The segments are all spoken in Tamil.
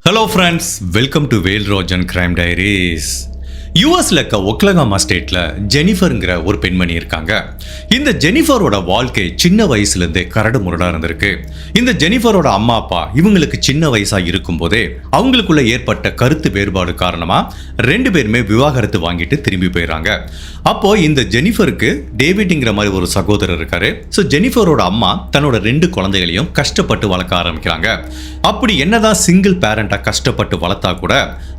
Hello friends, welcome to Vel Rojan crime diaries. யூஎஸ்ல இருக்க ஒக்லகாமா ஸ்டேட்ல ஜெனிஃபர்ங்கிற ஒரு பெண்மணி இருக்காங்க. இந்த ஜெனிஃபரோட வாழ்க்கை சின்ன வயசுல இருந்தே கரடு முரடா இருந்திருக்கு. இந்த ஜெனிஃபரோட அம்மா அப்பா இவங்களுக்கு சின்ன வயசா இருக்கும் போதே அவங்களுக்குள்ள ஏற்பட்ட கருத்து வேறுபாடு காரணமா 2 பேருமே விவாகரத்து வாங்கிட்டு திரும்பி போயிடறாங்க. அப்போ இந்த ஜெனிஃபருக்கு டேவிட்ங்கிற மாதிரி ஒரு சகோதரர் இருக்காரு. ஸோ ஜெனிஃபரோட அம்மா தன்னோட 2 குழந்தைகளையும் கஷ்டப்பட்டு வளர்க்க ஆரம்பிக்கிறாங்க. அப்படி என்னதான் சிங்கிள் பேரண்டா கஷ்டப்பட்டு வளர்த்தா கூட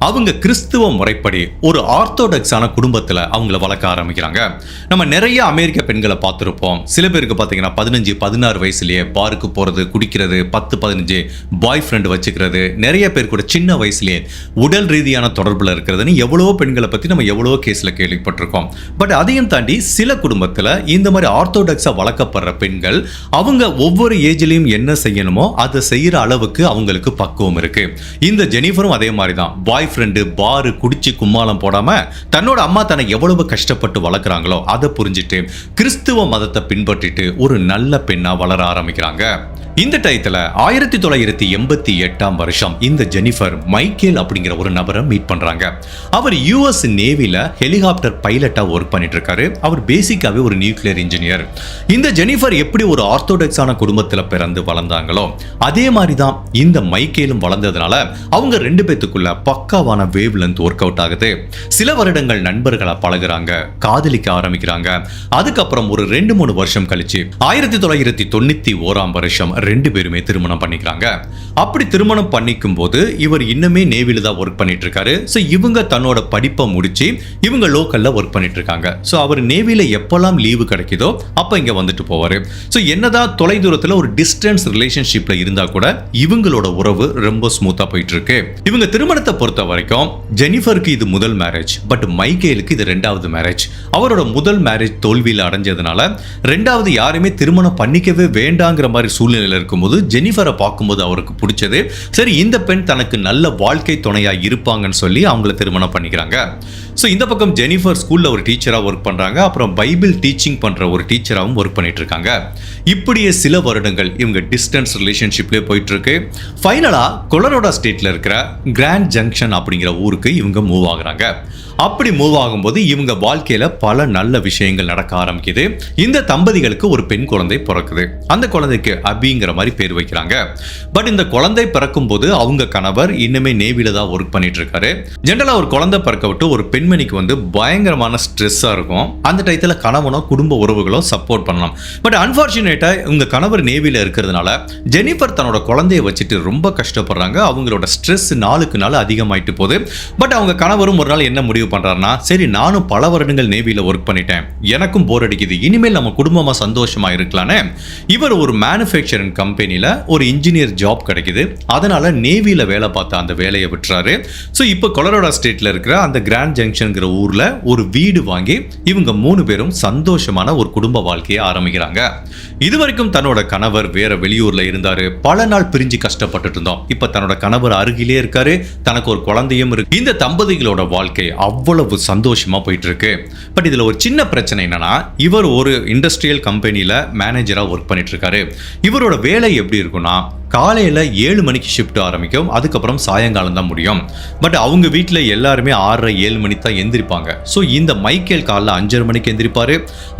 அவங்க கிறிஸ்துவ முறைப்படி ஒரு ஆர்த்தோடாக்ஸான குடும்பத்தில் அவங்கள வளர்க்க ஆரம்பிக்கிறாங்க. நம்ம நிறைய அமெரிக்க பெண்களை பார்த்துருப்போம். சில பேருக்கு பார்த்தீங்கன்னா 15-16 வயசுலேயே பாருக்கு போகிறது, குடிக்கிறது, 10-15 பாய் ஃப்ரெண்டு வச்சுக்கிறது, நிறைய பேர் கூட சின்ன வயசுலேயே உடல் ரீதியான தொடர்பில் இருக்கிறதுன்னு எவ்வளவோ பெண்களை பற்றி நம்ம எவ்வளவோ கேஸில் கேள்விப்பட்டிருக்கோம். பட் அதையும் தாண்டி சில குடும்பத்தில் இந்த மாதிரி ஆர்த்தோடாக்ஸாக வளர்க்கப்படுற பெண்கள் அவங்க ஒவ்வொரு ஏஜ்லையும் என்ன செய்யணுமோ அதை செய்கிற அளவுக்கு அவங்களுக்கு பக்குவம் இருக்கு. இந்த ஜெனிஃபரும் அதே மாதிரி தான். பாய் ஃப்ரெண்டு, பாரு, குடிச்சு கும்மாளம் போடாம தன்னோட அம்மா தன்னை எவ்வளவு கஷ்டப்பட்டு வளர்க்குறாங்களோ அதை புரிஞ்சுட்டு கிறிஸ்துவ மதத்தை பின்பற்றிட்டு ஒரு நல்ல பெண்ணா வளர ஆரம்பிக்கிறாங்க. இந்த டயத்துல 1988 வருஷம் இந்த ஜெனிஃபர் மைக்கேல் அப்படிங்கிற ஒரு நபரை மீட் பண்றாங்க. அவர் யூஎஸ் நேவில ஹெலிகாப்டர் பைலட்டா ஒர்க் பண்ணிட்டு இருக்காரு. அவர் பேசிக்காவே ஒரு நியூக்ளியர் இன்ஜினியர். இந்த ஜெனிஃபர் எப்படி ஒரு ஆர்த்தோடாக்ஸான குடும்பத்துல பிறந்து வளர்ந்தாங்களோ அதே மாதிரி தான் இந்த மைக்கேலும் வளர்ந்ததுனால அவங்க 2 பேத்துக்குள்ள பக்காவான வேவ் லென்த் ஒர்க் அவுட் ஆகுது. சில வருடங்கள் நண்பர்களா பழகுறாங்க, காதலிக்க ஆரம்பிக்கிறாங்க. அதுக்கப்புறம் ஒரு 2-3 வருஷம் கழிச்சு 1991 வருஷம் 2 பேருமே திருமணம் பண்ணிக்கிறாங்க. அப்படி திருமணம் பண்ணிக்கும் போது இவர் இன்னுமே நேவில தான் ஒர்க் பண்ணிட்டு இருக்காரு. ஸோ இவங்க தன்னோட படிப்பை முடிச்சு இவங்க லோக்கல்ல ஒர்க் பண்ணிட்டு இருக்காங்க. ஸோ அவர் நேவில எப்பெல்லாம் லீவு கிடைக்குதோ அப்ப இங்க வந்துட்டு போவாரு. ஸோ என்னதான் தொலை தூரத்துல ஒரு டிஸ்டன்ஸ் ரிலேஷன்ஷிப்ல இருந்தா கூட இவங்களோட உறவு ரொம்ப ஸ்மூத்தா போயிட்டு இருக்கு. இவங்க திருமணத்தை பொறுத்த வரைக்கும் ஜெனிஃபருக்கு இது முதல் மேரேஜ், பட் மைக்கேலுக்கு இது 2வது மேரேஜ். அவரோட முதல் மேரேஜ் தோல்வியில் அடைஞ்சதுனால 2வது யாருமே திருமணம் பண்ணிக்கவே வேண்டாங்கிற மாதிரி சூழ்நிலையில் இருக்கும்போது ஜெனிஃபரை பார்க்கும்போது அவருக்கு பிடிச்சது, சரி இந்த பெண் தனக்கு நல்ல வாழ்க்கை துணையா இருப்பாங்கன்னு சொல்லி அவங்கள திருமணம் பண்ணிக்கிறாங்க. ஸோ இந்த பக்கம் ஜெனிஃபர் ஸ்கூல்ல ஒரு டீச்சரா ஒர்க் பண்றாங்க. அப்புறம் பைபிள் டீச்சிங் பண்ற ஒரு டீச்சராகவும் ஒர்க் பண்ணிட்டு இருக்காங்க. இப்படியே சில வருடங்கள் இவங்க டிஸ்டன்ஸ் ரிலேஷன்ஷிப்லேயே போயிட்டு இருக்கு. ஃபைனலா கொலராடோ ஸ்டேட்ல இருக்கிற கிராண்ட் ஜங்ஷன் அப்படிங்கிற ஊருக்கு இவங்க மூவ் ஆகுறாங்க. அப்படி மூவ் ஆகும்போது இவங்க வாழ்க்கையில பல நல்ல விஷயங்கள் நடக்க ஆரம்பிக்குது. இந்த தம்பதிகளுக்கு ஒரு பெண் குழந்தை பிறக்குது. அந்த குழந்தைக்கு அபிங்கிற மாதிரி பேர் வைக்கிறாங்க. பட் இந்த குழந்தை பிறக்கும் போது அவங்க கணவர் இன்னுமே நேவில தான் ஒர்க் பண்ணிட்டு இருக்காரு. ஜெனரலா ஒரு குழந்தை பிறக்க விட்டு ஒரு பெண்மணிக்கு வந்து பயங்கரமான ஸ்ட்ரெஸ்ஸா இருக்கும். அந்த டயத்துல கணவனோ குடும்ப உறவுகளோ சப்போர்ட் பண்ணலாம். பட் அன்பார்ச்சுனேட்டா உங்க கணவர் நேவில இருக்கிறதுனால ஜெனிஃபர் தன்னோட குழந்தைய வச்சுட்டு ரொம்ப கஷ்டப்படுறாங்க. அவங்களோட ஸ்ட்ரெஸ் நாளுக்கு நாள் அதிகமாயிட்டு போகுது. பட் அவங்க கணவரும் ஒரு நாள் என்ன முடிவு பண்றாருன்னா, சரி நானும் பல வருடங்கள் நேவில ஒர்க் பண்ணிட்டேன், எனக்கும் போர் அடிக்குது, இனிமேல் நம்ம குடும்பமா சந்தோஷமா இருக்கலான்னு இவர் ஒரு மேனுஃபேக்சரிங் கம்பெனில ஒரு இன்ஜினியர் ஜாப் கிடைக்குது. அதனால நேவில வேலை பார்த்த அந்த வேலையை விட்டுறாரு. ஸோ இப்போ கொலராடோ ஸ்டேட்ல இருக்கிற அந்த கிராண்ட் ஜங்ஷன்ங்கிற ஊர்ல ஒரு வீடு வாங்கி இவங்க 3 பேரும் சந்தோஷமான ஒரு குடும்ப வாழ்க்கையை ஆரம்பிக்கிறாங்க. இதுவரைக்கும் தன்னோட கணவர் வேற வெளியூர்ல இருந்தாரு. பல நாள் பிரிஞ்சு கஷ்டப்பட்டு இருந்தோம். இப்ப தன்னோட கணவர் அருகிலே இருக்காரு, தனக்கு ஒரு குழந்தையும் இருக்கு. இந்த தம்பதிகளோட வாழ்க்கை அவ்வளவு சந்தோஷமா போயிட்டு இருக்கு. பட் இதுல ஒரு சின்ன பிரச்சனை என்னன்னா, இவர் ஒரு இண்டஸ்ட்ரியல் கம்பெனில மேனேஜரா ஒர்க் பண்ணிட்டு இருக்காரு. இவரோட வேலை எப்படி இருக்குன்னா, காலையில் 7 மணிக்கு ஷிஃப்ட் ஆரம்பிக்கும், அதுக்கப்புறம் சாயங்காலம் தான் முடியும். பட் அவங்க வீட்டில் எல்லாருமே 6:30-7 மணிக்கு தான் எந்திரிப்பாங்க. ஸோ இந்த மைக்கேல் காலைல 5:30 மணிக்கு எந்திரிப்பாரு,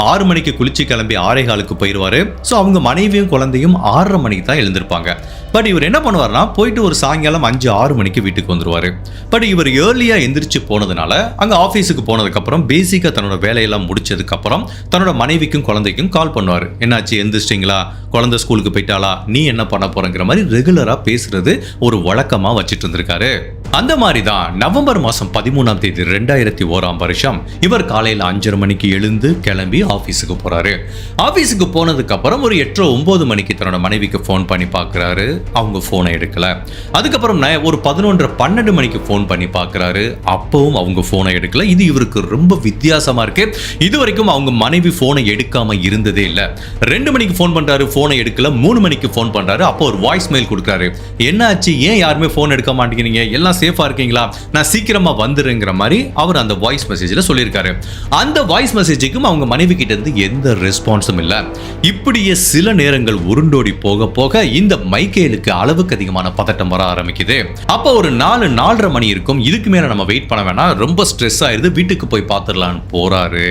6 மணிக்கு குளிச்சு கிளம்பி 6:15 போயிடுவாரு. ஸோ அவங்க மனைவியும் குழந்தையும் 6:30 மணிக்கு தான் எழுந்திருப்பாங்க. பட் இவர் என்ன பண்ணுவார்னா, போயிட்டு ஒரு சாயங்காலம் 5-6 மணிக்கு வீட்டுக்கு வந்துருவாரு. பட் இவர் ஏர்லியா எந்திரிச்சு போனதுனால அங்கே ஆஃபீஸுக்கு போனதுக்கப்புறம் பேசிக்காக தன்னோட வேலையெல்லாம் முடிச்சதுக்கப்புறம் தன்னோட மனைவிக்கும் குழந்தைக்கும் கால் பண்ணுவார். என்னாச்சு, எந்திரிச்சிட்டிங்களா, குழந்தை ஸ்கூலுக்கு போயிட்டாளா, நீ என்ன பண்ண போறங்கிற மாதிரி ரெகுலரா பேசுறது ஒரு வழக்கமா வச்சிட்டு இருந்திருக்காரு. அந்த மாதிரி தான் நவம்பர் மாசம் 13ஆம் தேதி 2001 வருஷம் இவர் காலையில் 5:30 மணிக்கு எழுந்து கிளம்பி ஆஃபீஸுக்கு போறாரு. ஆஃபீஸுக்கு போனதுக்கு அப்புறம் ஒரு 8-9 மணிக்கு தன்னோட மனைவிக்கு ஃபோன் பண்ணி பார்க்குறாரு. அவங்க ஃபோனை எடுக்கல. அதுக்கப்புறம் ஒரு 11-12 மணிக்கு ஃபோன் பண்ணி பார்க்குறாரு. அப்பவும் அவங்க ஃபோனை எடுக்கல. இது இவருக்கு ரொம்ப வித்தியாசமா இருக்கு. இது வரைக்கும் அவங்க மனைவி ஃபோனை எடுக்காம இருந்ததே இல்லை. 2 மணிக்கு ஃபோன் பண்றாரு, ஃபோனை எடுக்கல. 3 மணிக்கு ஃபோன் பண்றாரு. அப்போ ஒரு வாய்ஸ் மெயில் கொடுக்குறாரு. என்னாச்சு, ஏன் யாருமே ஃபோன் எடுக்க மாட்டேங்கிறீங்க, எல்லாம் சேஃபா இருக்கீங்களா, நான் சீக்கிரமா வந்துருங்கிற மாதிரி அவர் அந்த வாய்ஸ் மெசேஜ்ல சொல்லியிருக்காரு. அந்த வாய்ஸ் மெசேஜுக்கும் அவங்க மனைவி கிட்ட இருந்து எந்த ரெஸ்பான்ஸும் இல்ல. இப்படியே சில நேரங்கள் உருண்டோடி போக போக இந்த மைக்கேலுக்கு அளவுக்கு அதிகமான பதட்டம் வர ஆரம்பிக்குது. அப்போ ஒரு 4-4:30 மணி இருக்கும். இதுக்கு மேல நம்ம வெயிட் பண்ண வேணாம், ரொம்ப ஸ்ட்ரெஸ் ஆயிருது, வீட்டுக்கு போய் பார்த்துடலான்னு போறாரு.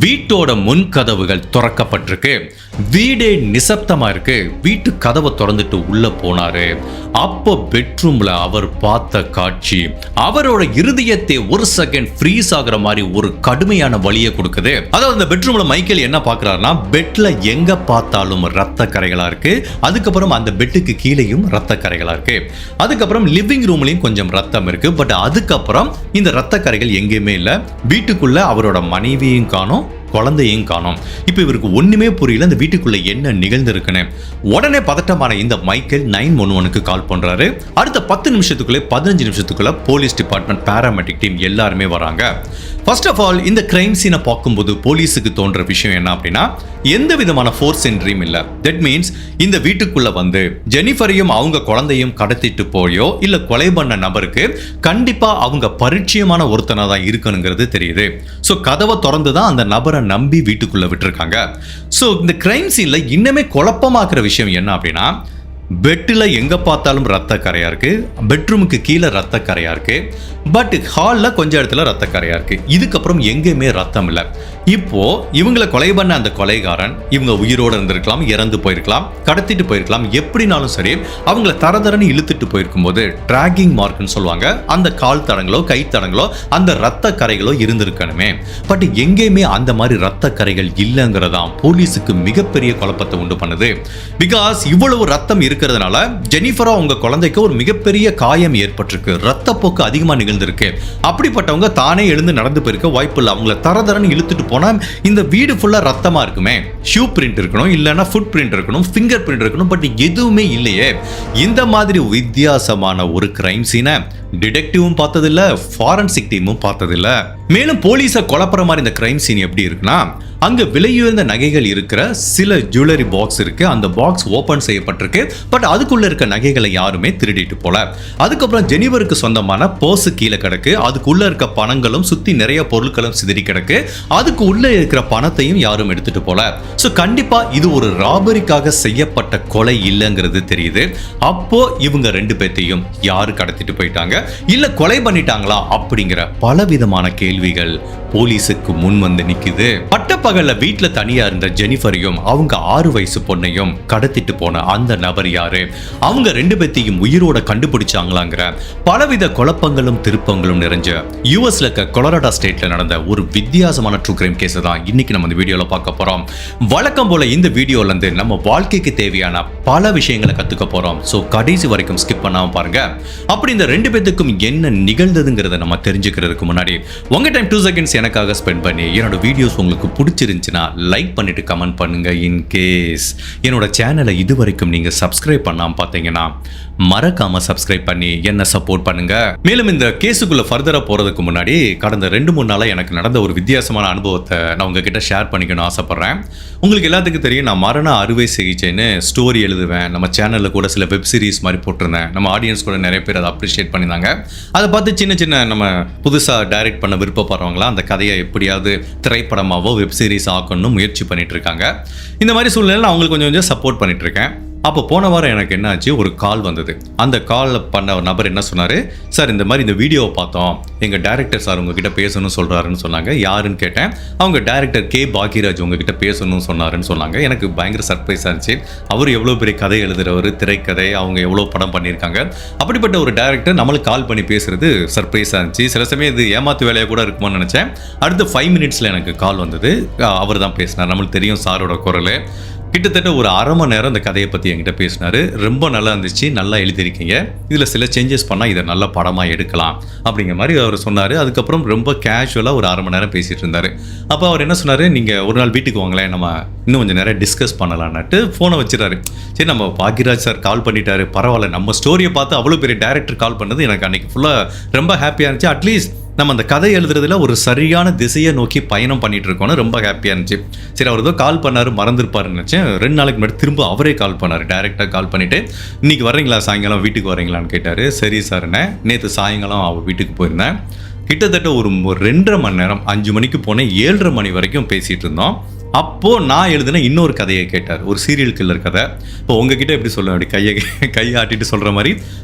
வீட்டோட முன் கதவுகள் திறக்கப்பட்டிருக்கு. வீடே நிசப்தமா இருக்கு. வீட்டு கதவை திறந்துட்டு உள்ள போனாரு. அப்போ பெட்ரூம்ல அவர் பார்த்த காட்சி அவரோட இருதயத்தை ஒரு செகண்ட் ஃப்ரீஸ் ஆகுற மாதிரி ஒரு கடுமையான வலியை கொடுக்குது. அதாவது இந்த பெட்ரூம்ல மைக்கேல் என்ன பார்க்கறாருன்னா, பெட்ல எங்க பார்த்தாலும் ரத்த கரைகளா இருக்கு. அதுக்கப்புறம் அந்த பெட்டுக்கு கீழேயும் ரத்த கரைகளா இருக்கு. அதுக்கப்புறம் லிவிங் ரூம்லயும் கொஞ்சம் ரத்தம் இருக்கு. பட் அதுக்கப்புறம் இந்த ரத்த கரைகள் எங்கேயுமே இல்ல. வீட்டுக்குள்ள அவரோட மனைவியும் காணோம், குழந்தையும் காணோம். இப்போ இவருக்கு ஒண்ணுமே புரியல, இந்த வீட்டுக்குள்ள என்ன நிகழ்ந்திருக்குன்னு. உடனே பதட்டமான இந்த மைக்கேல் 911க்கு கால் பண்றாரு. அடுத்த 10 நிமிஷத்துக்குள்ள 15 நிமிஷத்துக்குள்ள போலீஸ் டிபார்ட்மெண்ட், பாராமெடிக் டீம் எல்லாருமே வராங்க. ஃபர்ஸ்ட் ஆஃப் ஆல் இந்த கிரைம் சீனை பார்க்கும்போது போலீஸுக்கு தோன்ற விஷயம் என்ன அப்படின்னா, எந்த விதமான ஃபோர்ஸ் என்ட்ரியும் இல்ல. தட் மீன்ஸ் இந்த வீட்டுக்குள்ள வந்து ஜெனிஃபரையும் அவங்க குழந்தையும் கடத்திட்டு போயோ இல்ல கொலை பண்ண நபருக்கு கண்டிப்பா அவங்க பரிச்சயமான ஒருத்தனா தான் இருக்கணுங்கிறது தெரியுது. ஸோ கதவை திறந்து தான் அந்த நபரை நம்பி வீட்டுக்குள்ள விட்டுருக்காங்க. ஸோ இந்த கிரைம் சீன்ல இன்னுமே குழப்பமாக்குற விஷயம் என்ன அப்படின்னா, பெட்டில் எங்க பார்த்தாலும் ரத்த கரையா இருக்கு, பெட்ரூமுக்கு கீழே ரத்த கரையா இருக்கு, பட் ஹாலில் கொஞ்சம் இடத்துல ரத்த கரையா இருக்கு. இதுக்கப்புறம் எங்கேயுமே ரத்தம் இல்லை. இப்போ இவங்களை கொலை பண்ண அந்த கொலைகாரன் இவங்க உயிரோடு இருந்திருக்கலாம், இறந்து போயிருக்கலாம், கடத்திட்டு போயிருக்கலாம், எப்படினாலும் சரி அவங்கள தரதரன்னு இழுத்துட்டு போயிருக்கும் போது டிராகிங் மார்க்னு சொல்லுவாங்க, அந்த கால் தடங்களோ கை தடங்களோ அந்த ரத்த கரைகளோ இருந்திருக்கணுமே. பட் எங்கேயுமே அந்த மாதிரி ரத்த கரைகள் இல்லைங்கிறதான் போலீஸுக்கு மிகப்பெரிய குழப்பத்தை உண்டு பண்ணுது. பிகாஸ் இவ்வளவு ரத்தம் இருக்கிறதுனால ஜெனிஃபரா உங்க குழந்தைக்கு ஒரு மிகப்பெரிய காயம் ஏற்பட்டிருக்கு, ரத்தப்போக்கு அதிகமா நிகழ்ந்திருக்கு. அப்படிப்பட்டவங்க தானே எழுந்து நடந்து போயிருக்க வாய்ப்பு இல்லை. அவங்கள தரதரன்னு இழுத்துட்டு போனா இந்த வீடு ஃபுல்லா ரத்தமா இருக்குமே. ஷூ பிரிண்ட் இருக்கணும், இல்லனா ஃபுட் பிரிண்ட் இருக்கணும், ஃபிங்கர் பிரிண்ட் இருக்கணும், பட் எதுவுமே இல்லையே. இந்த மாதிரி வித்தியாசமான ஒரு கிரைம் சீனை டிடெக்டிவும் பார்த்ததில்ல, ஃபாரன்சிக் டீமும் பார்த்ததில்ல. மேலும் போலீஸை குழப்புற மாதிரி இந்த கிரைம் சீன் எப்படி இருக்குன்னா, அங்க விலையுயர்ந்த நகைகள் இருக்கிற சில ஜுவல்லரி பாக்ஸ் இருக்கு. அந்த பாக்ஸ் ஓபன் செய்யப்பட்டிருக்கு. பட் அதுக்குள்ள இருக்க நகைகளை யாருமே திருடிட்டு போல. அதுக்கப்புறம் ஜெனிஃபருக்கு சொந்தமான பர்ஸ் கீழே கிடக்கு. அதுக்குள்ள இருக்க பணங்களும் சுத்தி நிறைய பொருட்களும் சிதறி கிடக்கு. அதுக்கு உள்ள இருக்கிற பணத்தையும் யாரும் எடுத்துட்டு போல. சோ கண்டிப்பா இது ஒரு ராபரிக்காக செய்யப்பட்ட கொலை இல்லைங்கிறது தெரியுது. அப்போ இவங்க 2 பேத்தையும் யாரு கடத்திட்டு போயிட்டாங்க, இல்ல கொலை பண்ணிட்டாங்களா அப்படிங்கிற பலவிதமான கேள்விகள் போலீஸுக்கு முன் வந்து நிக்குது. பட்டப்பகல்ல வீட்டுல தனியா இருந்த ஜெனிஃபரையும் அவங்க 6 வயசு பொண்ணையும் கடத்திட்டு போன அந்த நபர் யாரு, அவங்க 2 பேத்தையும் உயிரோட கண்டுபிடிச்சாங்களாங்கிற பலவித குழப்பங்களும் திருப்பங்களும் நிறைஞ்ச யூஎஸ்ல இருக்க கொலராடோ ஸ்டேட்ல நடந்த ஒரு வித்தியாசமான ட்ரூ கிரைம் கேஸ் தான் இன்னைக்கு நம்ம இந்த வீடியோல பார்க்க போறோம். வழக்கம் போல இந்த வீடியோல இருந்து நம்ம வாழ்க்கைக்கு தேவையான பல விஷயங்களை கத்துக்க போறோம். சோ கடைசி வரைக்கும் ஸ்கிப் பண்ணாம பாருங்க. அப்படி இந்த 2 பேத்துக்கும் என்ன நிகழ்ந்ததுங்கிறத நம்ம தெரிஞ்சுக்கிறதுக்கு முன்னாடி உங்க டைம் 2 செகண்ட்ஸ் எனக்காக ஸ்பெண்ட் பண்ணி என்னோட வீடியோஸ் உங்களுக்கு பிடிச்சிருந்துச்சுன்னா லைக் பண்ணிட்டு கமெண்ட் பண்ணுங்க. இன் கேஸ் என்னோட சேனலை இது வரைக்கும் நீங்க சப்ஸ்கிரைப் பண்ணாம பார்த்தீங்கன்னா மறக்காம சப்ஸ்கிரைப் பண்ணி என்ன சப்போர்ட் பண்ணுங்க. மேலும் இந்த கேஸுக்குள்ள ஃபர்தரா போறதுக்கு முன்னாடி கடந்த 2-3 நாளா எனக்கு நடந்த ஒரு வித்தியாசமான அனுபவத்தை நான் உங்ககிட்ட ஷேர் பண்ணிக்கணும்னு ஆசைப்படுறேன். உங்களுக்கு எல்லாத்துக்கும் தெரியும், நான் மரண அறுவை சிகிச்சைன்னு ஸ்டோரி எழுதுவேன். நம்ம சேனல்ல கூட சில வெப் சீரிஸ் மாதிரி போட்டிருந்தேன். நம்ம ஆடியன்ஸ் கூட நிறைய பேர் அதை அப்ரிஷியேட் பண்ணியிருந்தாங்க. அதை பார்த்து சின்ன சின்ன நம்ம புதுசா டைரக்ட் பண்ண விருப்பப்படுறவங்களா அந்த கதையை எப்படியாவது திரைப்படமாவோ வெப் சீரிஸ் ஆக்கணும்னு முயற்சி பண்ணிட்டு இருக்காங்க. இந்த மாதிரி சூழ்நிலையில் அவங்களுக்கு கொஞ்சம் சப்போர்ட் பண்ணிட்டு இருக்கேன். அப்போ போன வாரம் எனக்கு என்ன ஆச்சு, ஒரு கால் வந்தது. அந்த காலில் பண்ண நபர் என்ன சொன்னார், சார் இந்த மாதிரி இந்த வீடியோவை பார்த்தோம், எங்கள் டைரக்டர் சார் உங்ககிட்ட பேசணும்னு சொல்கிறாருன்னு சொன்னாங்க. யாருன்னு கேட்டேன். அவங்க டைரக்டர் கே பாக்கியராஜ் உங்ககிட்ட பேசணும்னு சொன்னாருன்னு சொன்னாங்க. எனக்கு பயங்கர சர்ப்ரைஸாக இருந்துச்சு. அவர் எவ்வளோ பெரிய கதை எழுதுகிறவர், திரைக்கதை, அவங்க எவ்வளோ படம் பண்ணியிருக்காங்க. அப்படிப்பட்ட ஒரு டைரக்டர் நம்மளுக்கு கால் பண்ணி பேசுறது சர்ப்ரைஸாக இருந்துச்சு. சில சமயம் இது ஏமாத்து வேலையாக கூட இருக்குமோன்னு நினச்சேன். அடுத்த 5 மினிட்ஸில் எனக்கு கால் வந்தது. அவர் தான் பேசினார். நம்மளுக்கு தெரியும் சாரோட குரல். கிட்டத்தட்ட ஒரு 1/2 மணி நேரம் இந்த கதையை பற்றி என்கிட்ட பேசினார். ரொம்ப நல்லா இருந்துச்சு, நல்லா எழுதியிருக்கீங்க, இதில் சில சேஞ்சஸ் பண்ணால் இதை நல்ல படமாக எடுக்கலாம் அப்படிங்கிற மாதிரி அவர் சொன்னார். அதுக்கப்புறம் ரொம்ப கேஷுவலாக ஒரு 1/2 மணி நேரம் பேசிகிட்டு இருந்தார். அப்போ அவர் என்ன சொன்னார், நீங்கள் ஒரு நாள் வீட்டுக்கு வாங்களேன், நம்ம இன்னும் கொஞ்சம் நிறைய டிஸ்கஸ் பண்ணலான்ட்டு ஃபோனை வச்சுறாரு. சரி, நம்ம பாக்கியராஜ் சார் கால் பண்ணிட்டாரு, பரவாயில்ல, நம்ம ஸ்டோரியை பார்த்து அவ்வளோ பெரிய டைரக்டர் கால் பண்ணது எனக்கு அன்றைக்கி ஃபுல்லாக ரொம்ப ஹாப்பியாக இருந்துச்சு. அட்லீஸ்ட் நம்ம அந்த கதை எழுதுறதுல ஒரு சரியான திசையை நோக்கி பயணம் பண்ணிட்டு இருக்கோம்னு ரொம்ப ஹாப்பியாக இருந்துச்சு. சரி, அவர் ஏதோ கால் பண்ணாரு, மறந்துருப்பாருன்னு நினச்சேன். 2 நாளைக்கு முன்னாடி திரும்ப அவரே கால் பண்ணார். டைரெக்டாக கால் பண்ணிவிட்டு, இன்னைக்கு வரீங்களா, சாயங்காலம் வீட்டுக்கு வரீங்களான்னு கேட்டார். சரி சார்ண்ணே. நேற்று சாயங்காலம் அவர் வீட்டுக்கு போயிருந்தேன். கிட்டத்தட்ட ஒரு 2.5 மணி நேரம், 5 மணிக்கு போனேன், 7:30 மணி வரைக்கும் பேசிகிட்டு இருந்தோம். அப்போது நான் எழுதின இன்னொரு கதையை கேட்டார், ஒரு சீரியல் கில்லர் கதை. இப்போ உங்ககிட்ட எப்படி சொல்லுவேன், அப்படி கையை ஆட்டிட்டு சொல்கிற மாதிரி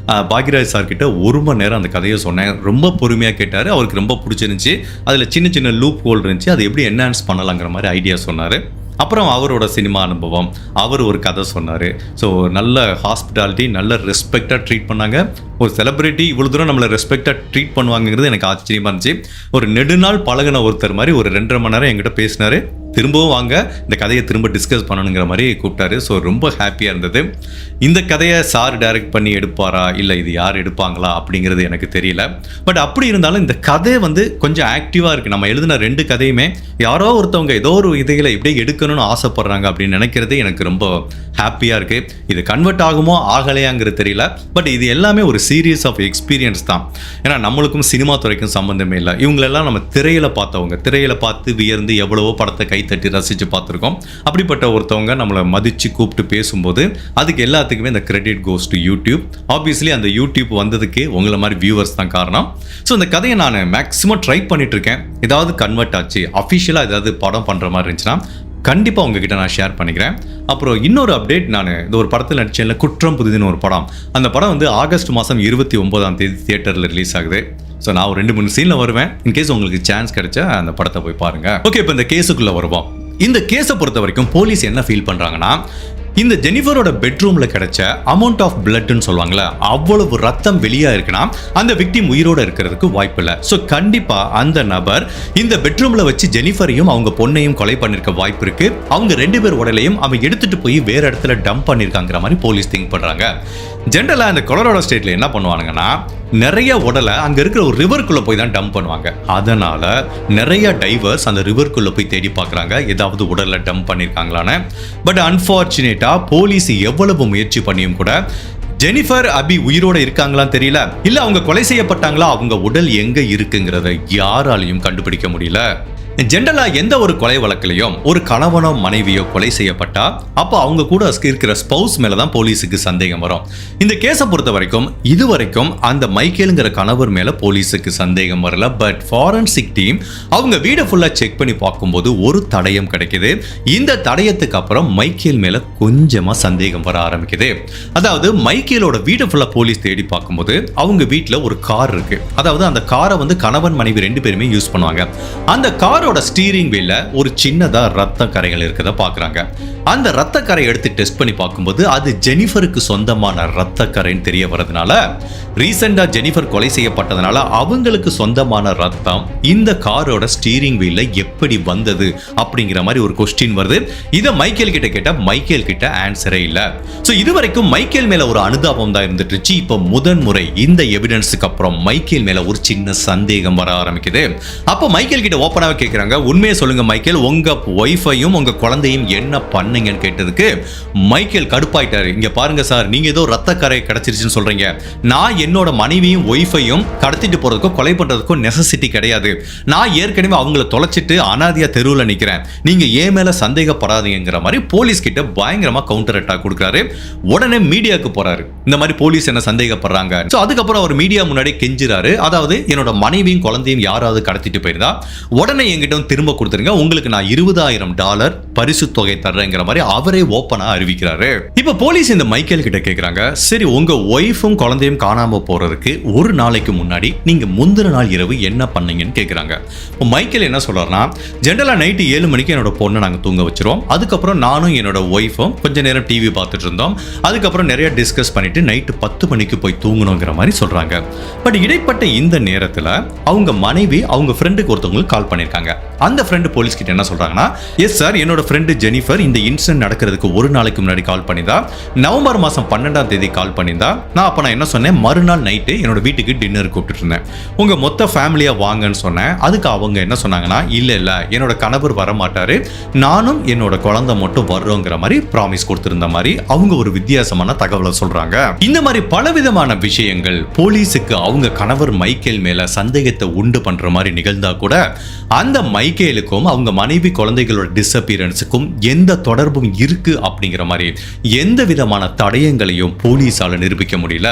பாக்யராஜ் சார்கிட்ட 1 மணி நேரம் அந்த கதையை சொன்னேன். ரொம்ப பொறுமையாக கேட்டார். அவருக்கு ரொம்ப பிடிச்சிருந்துச்சி. அதில் சின்ன சின்ன லூப் ஹோல் இருந்துச்சு, அதை எப்படி என்ஹான்ஸ் பண்ணலாங்கிற மாதிரி ஐடியா சொன்னார். அப்புறம் அவரோட சினிமா அனுபவம், அவர் ஒரு கதை சொன்னார். ஸோ நல்ல ஹாஸ்பிட்டாலிட்டி, நல்ல ரெஸ்பெக்டாக ட்ரீட் பண்ணாங்க. ஒரு செலிப்ரிட்டி இவ்வளோ தூரம் நம்மளை ரெஸ்பெக்டாக ட்ரீட் பண்ணுவாங்கிறது எனக்கு ஆச்சரியமாக இருந்துச்சு. ஒரு நெடுநாள் பழகின ஒருத்தர் மாதிரி ஒரு 2.5 மணி நேரம் என்கிட்ட பேசினார். திரும்பவும் வாங்க, இந்த கதையை திரும்ப டிஸ்கஸ் பண்ணணுங்கிற மாதிரி கூப்பிட்டாரு. ஸோ ரொம்ப ஹாப்பியாக இருந்தது. இந்த கதையை சார் டைரக்ட் பண்ணி எடுப்பாரா, இல்லை இது யார் எடுப்பாங்களா அப்படிங்கிறது எனக்கு தெரியல. பட் அப்படி இருந்தாலும் இந்த கதை கொஞ்சம் ஆக்டிவாக இருக்குது. நம்ம எழுதின 2 கதையுமே யாரோ ஒருத்தவங்க ஏதோ ஒரு இதைகளை இப்படியே எடுக்கணும்னு ஆசைப்படுறாங்க அப்படின்னு நினைக்கிறதே எனக்கு ரொம்ப ஹாப்பியாக இருக்குது. இது கன்வெர்ட் ஆகுமோ ஆகலையாங்கிறது தெரியல. பட் இது எல்லாமே ஒரு சீரியஸ் ஆஃப் எக்ஸ்பீரியன்ஸ் தான். ஏன்னா நம்மளுக்கும் சினிமா துறைக்கும் சம்மந்தமே இல்லை. இவங்களெல்லாம் நம்ம திரையில் பார்த்தவங்க, திரையில் பார்த்து வியர்ந்து எவ்வளவோ படத்தை கைத்தட்டி ரசித்து பார்த்துருக்கோம். அப்படிப்பட்ட ஒருத்தவங்க நம்மளை மதித்து கூப்பிட்டு பேசும்போது அதுக்கு எல்லாத்துக்குமே இந்த credit goes to YouTube. Obviously அந்த யூடியூப் வந்ததுக்கு உங்களை மாதிரி வியூவர்ஸ் தான் காரணம். ஸோ இந்த கதையை நான் மேக்ஸிமம் ட்ரை பண்ணிட்டு இருக்கேன். ஏதாவது கன்வெர்ட் ஆச்சு, அஃபிஷியலாக ஏதாவது படம் பண்ணுற மாதிரி இருந்துச்சுன்னா கண்டிப்பாக உங்ககிட்ட நான் ஷேர் பண்ணிக்கிறேன். அப்புறம் இன்னொரு அப்டேட், நான் இந்த ஒரு படத்தில் நடிச்சேன்ல, குற்றம் புதிதுன்னு ஒரு படம். அந்த படம் ஆகஸ்ட் மாதம் 29ஆம் தேதி தியேட்டரில் ரிலீஸ் ஆகுது. ஸோ நான் ஒரு 2-3 சீனில் வருவேன். இன்கேஸ் உங்களுக்கு சான்ஸ் கிடைச்சா அந்த படத்தை போய் பாருங்கள். ஓகே, இப்போ இந்த கேஸுக்குள்ளே வருவோம். இந்த கேஸை பொறுத்த வரைக்கும் போலீஸ் என்ன ஃபீல் பண்ணுறாங்கன்னா, இந்த ஜெனிஃபரோட பெட்ரூமில் கிடைச்ச அமௌண்ட் ஆஃப் பிளட்னு சொல்லுவாங்களே, அவ்வளவு ரத்தம் வெளியாக இருக்குன்னா அந்த விக்டிம் உயிரோடு இருக்கிறதுக்கு வாய்ப்பு இல்லை. ஸோ கண்டிப்பாக அந்த நபர் இந்த பெட்ரூமில் வச்சு ஜெனிஃபரையும் அவங்க பொண்ணையும் கொலை பண்ணியிருக்க வாய்ப்பு இருக்குது. அவங்க 2 பேர் உடலையும் அவன் எடுத்துகிட்டு போய் வேறு இடத்துல டம்ப் பண்ணியிருக்காங்கிற மாதிரி போலீஸ் திங்க் பண்ணுறாங்க. ஜென்ரலாக இந்த கொலராடோ ஸ்டேட்டில் என்ன பண்ணுவானுங்கன்னா, நிறைய உடலை அங்கே இருக்கிற ஒரு ரிவருக்குள்ளே போய் தான் டம்ப் பண்ணுவாங்க. அதனால் நிறைய டைவர்ஸ் அந்த ரிவருக்குள்ளே போய் தேடி பார்க்குறாங்க ஏதாவது உடலை டம்ப் பண்ணியிருக்காங்களான்னு. பட் அன்ஃபார்ச்சுனேட்டாக போலீஸ் எவ்வளவு முயற்சி பண்ணியும் கூட ஜெனிஃபர் அபி உயிரோடு இருக்காங்களான்னு தெரியல, இல்லை அவங்க கொலை செய்யப்பட்டாங்களா, அவங்க உடல் எங்கே இருக்குங்கிறத யாராலையும் கண்டுபிடிக்க முடியல. ஜென்ரலாக எந்த ஒரு கொலை வழக்கிலையும் ஒரு கணவனோ மனைவியோ கொலை செய்யப்பட்டா அப்போ அவங்க கூட இருக்கிற ஸ்பவுஸ் மேலே தான் போலீஸுக்கு சந்தேகம் வரும். இந்த கேஸை பொறுத்த வரைக்கும் இதுவரைக்கும் அந்த மைக்கேலுங்கிற கணவர் மேலே போலீஸுக்கு சந்தேகம் வரல. பட் ஃபாரன்சிக் டீம் அவங்க வீடை ஃபுல்லாக செக் பண்ணி பார்க்கும்போது ஒரு தடயம் கிடைக்குது. இந்த தடயத்துக்கு அப்புறம் மைக்கேல் மேலே கொஞ்சமாக சந்தேகம் வர ஆரம்பிக்குது. அதாவது மைக்கேலோட வீடை ஃபுல்லாக போலீஸ் தேடி பார்க்கும்போது அவங்க வீட்டில் ஒரு கார் இருக்கு. அதாவது அந்த காரை கணவன் மனைவி 2 பேருமே யூஸ் பண்ணுவாங்க. அந்த கார் ஸ்டீரிங் வீல்ல ஒரு சின்னதா ரத்த கரைகள் இருக்கத பாக்குறாங்க. அந்த ரத்த கரை எடுத்து டெஸ்ட் பண்ணி பார்க்கும்போது அது ஜெனிஃபருக்கு சொந்தமான ரத்த கரைன்னு தெரிய வரதுனால, ரீசெண்டா ஜெனிஃபர் கொலை செய்யப்பட்டதுனால அவங்களுக்கு சொந்தமான ரத்தம் இந்த காரோட ஸ்டீரிங் வீல்ல எப்படி வந்தது அப்படிங்கிற மாதிரி ஒரு கொஸ்டின் வருது. இதை மைக்கேல் கிட்ட கேட்டா மைக்கேல் கிட்ட ஆன்சரே இல்ல. சோ இதுவரைக்கும் மைக்கேல் மேல ஒரு அனுதாபம் தான் இருந்துட்டு, இப்போ முதன்முறை இந்த எவிடன்ஸுக்கு அப்புறம் மைக்கேல் மேல ஒரு சின்ன சந்தேகம் வர ஆரம்பிக்குது. அப்போ மைக்கேல் கிட்ட ஓப்பனாக கேட்குறாங்க, உண்மையை சொல்லுங்க மைக்கேல், உங்க ஒய்ஃபையும் உங்க குழந்தையும் என்ன பண்ணீங்கன்னு கேட்டதுக்கு மைக்கேல் கடுப்பாயிட்டாரு. இங்க பாருங்க சார், நீங்க ஏதோ ரத்த கரை கிடைச்சிருச்சுன்னு சொல்றீங்க. நான் என்னோட மனைவியும் ஒய்ஃபையும் கடத்திட்டு போறதுக்கோ கொலை பண்றதுக்கோ நெசசிட்டி கிடையாது. நான் ஏற்கனவே அவங்கள தொலைச்சிட்டு அனாதியா தெருவில் நிக்கிறேன். நீங்க ஏன் மேல சந்தேகப்படாதீங்கிற மாதிரி போலீஸ் கிட்ட பயங்கரமா கவுண்டர் அட்டாக் கொடுக்குறாரு. உடனே மீடியாவுக்கு போறாரு, இந்த மாதிரி போலீஸ் என்ன சந்தேகப்படுறாங்க. ஸோ அதுக்கப்புறம் அவர் மீடியா முன்னாடி கெஞ்சுறாரு, அதாவது என்னோட மனைவியும் குழந்தையும் யாராவது கடத்திட்டு போயிருந்தா உடனே என்கிட்ட திரும்ப கொடுத்துருங்க, உங்களுக்கு நான் $20,000 பரிசு தொகை தர்றேங்கிற மாதிரி அவரே ஓப்பனா அறிவிக்கிறாரு. இப்ப போலீஸ் இந்த மைக்கேல் கிட்ட கேக்குறாங்க, சரி உங்க ஒய்ஃபும் குழந்தையும் காணாம போறதுக்கு ஒரு நாளைக்கு முன்னாடி நீங்க முந்தின நாள் இரவு என்ன பண்ணீங்கன்னு கேக்குறாங்க. மைக்கேல் என்ன சொல்றாருன்னா, ஜென்ரலா நைட்டு 7 மணிக்கு என்னோட பொண்ணை நாங்க தூங்க வச்சிருவோம். அதுக்கப்புறம் நானும் என்னோட ஒய்ஃபும் கொஞ்ச நேரம் டிவி பார்த்துட்டு இருந்தோம். அதுக்கப்புறம் நிறைய டிஸ்கஸ் பண்ணிட்டு நைட்டு 10 மணிக்கு போய் தூங்கணுங்கிற மாதிரி சொல்றாங்க. பட் இடைப்பட்ட இந்த நேரத்துல அவங்க மனைவி அவங்க ஃப்ரெண்டுக்கு ஒருத்தவங்களுக்கு கால் பண்ணிருக்காங்க. அந்த ஃப்ரெண்டு போலீஸ் கிட்ட என்ன சொல்றாங்கன்னா, எஸ் சார், என்னோட ஃப்ரெண்டு ஜெனிஃபர் இந்த இன்சிடென்ட் நடக்கிறதுக்கு ஒரு நாளைக்கு முன்னாடி கால் பண்ணியிருந்தா. நவம்பர் மாதம் 12ஆம் தேதி கால் பண்ணியிருந்தா. நான் என்ன சொன்னேன், மறுநாள் நைட்டு என்னோட வீட்டுக்கு டின்னர் கூப்பிட்டு இருந்தேன். உங்க மொத்த ஃபேமிலியா வாங்கன்னு சொன்னேன். அதுக்கு அவங்க என்ன சொன்னாங்கன்னா, இல்ல என்னோட கணவர் வர மாட்டாரு, நானும் என்னோட குழந்தை மட்டும் வர்றோங்கிற மாதிரி ப்ராமிஸ் கொடுத்திருந்த மாதிரி அவங்க ஒரு வித்தியாசமான தகவலை சொல்றாங்க. இந்த மாதிரி பலவிதமான விஷயங்கள் போலீஸுக்கு அவங்க கணவர் மைக்கேல் மேல சந்தேகத்தை உண்டு பண்ற மாதிரி நிகழ்ந்தா கூட அந்த மைக்கேலுக்கும் அவங்க மனைவி குழந்தைகளோட டிஸப்பியரன்ஸுக்கும் எந்த தொடர்பும் இருக்கு அப்படிங்கிற மாதிரி எந்த விதமான தடயங்களையும் போலீஸால நிரூபிக்க முடியல.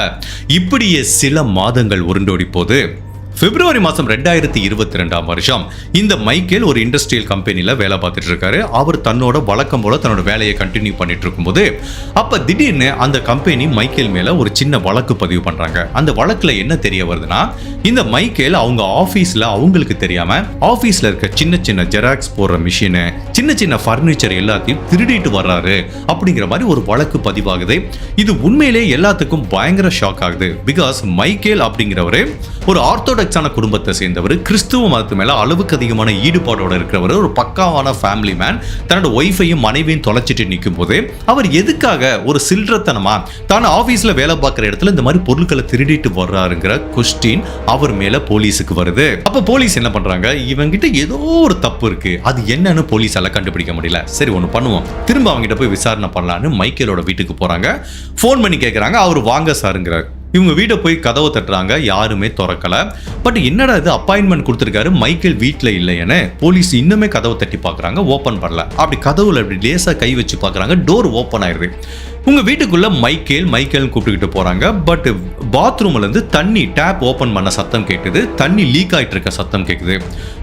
இப்படியே சில மாதங்கள் உருண்டோடி போது பிப்ரவரி மாதம் 2022ஆம் வருஷம் இந்த மைக்கேல் ஒரு இண்டஸ்ட்ரியல் கம்பெனியில் வேலை பார்த்துட்டு இருக்காரு. அவர் தன்னோட வழக்கம் போல தன்னோட வேலையை கண்டினியூ பண்ணிட்டு இருக்கும்போது அப்ப திடீர்னு அந்த கம்பெனி மைக்கேல் மேல ஒரு சின்ன வழக்கு பதிவு பண்றாங்க. அந்த வழக்குல என்ன தெரிய வருதுன்னா, இந்த மைக்கேல் அவங்க ஆபீஸ்ல அவங்களுக்கு தெரியாம ஆபீஸ்ல இருக்க சின்ன சின்ன ஜெராக்ஸ் போடுற மிஷின், சின்ன சின்ன பர்னிச்சர் எல்லாத்தையும் திருடிட்டு வர்றாரு அப்படிங்கிற மாதிரி ஒரு வழக்கு பதிவாகுது. இது உண்மையிலே எல்லாத்துக்கும் பயங்கர ஷாக் ஆகுது. பிகாஸ் மைக்கேல் அப்படிங்கிறவரு ஒரு ஆர்த்தோடாக்ஸான குடும்பத்தை சேர்ந்தவர், கிறிஸ்துவ மதத்து மேல அளவுக்கு அதிகமான ஈடுபாடோட இருக்கிறவர், ஒரு பக்காவான ஃபேமிலி மேன். தன்னோட ஒய்ஃபையும் மனைவியும் தொலைச்சிட்டு நிற்கும் போது அவர் எதுக்காக ஒரு சில்றத்தனமா தான் ஆபீஸ்ல வேலை பார்க்குற இடத்துல இந்த மாதிரி பொருட்களை திருடிட்டு வர்றாருங்கிற கொஸ்டின் அவர் மேல போலீஸுக்கு வருது. அப்ப போலீஸ் என்ன பண்றாங்க, இவங்கிட்ட ஏதோ ஒரு தப்பு இருக்கு, அது என்னன்னு போலீஸால கண்டுபிடிக்க முடியல. சரி, ஒண்ணு பண்ணுவோம், திரும்ப அவங்ககிட்ட போய் விசாரணை பண்ணலான்னு மைக்கேலோட வீட்டுக்கு போறாங்க. போன் பண்ணி கேட்கறாங்க. அவர் வாங்க சாருங்கிறார். இவங்க வீட்டை போய் கதவை தட்டுறாங்க, யாருமே திறக்கல. பட் என்னடா இது, அப்பாயின்மெண்ட் கொடுத்துருக்காரு, மைக்கேல் வீட்டில் இல்லைன்னு போலீஸ் இன்னுமே கதவை தட்டி பார்க்குறாங்க, ஓப்பன் பண்ணல. அப்படி கதவுல அப்படி லேசாக கை வச்சு பார்க்குறாங்க, டோர் ஓப்பன் ஆயிடுது. உங்க வீட்டுக்குள்ள மைக்கேல் கூப்பிட்டுக்கிட்டு போறாங்க. பட் பாத்ரூம்ல இருந்து தண்ணி டேப் ஓபன் பண்ண சத்தம் கேட்குது, தண்ணி லீக் ஆயிட்டு இருக்க சத்தம் கேட்குது.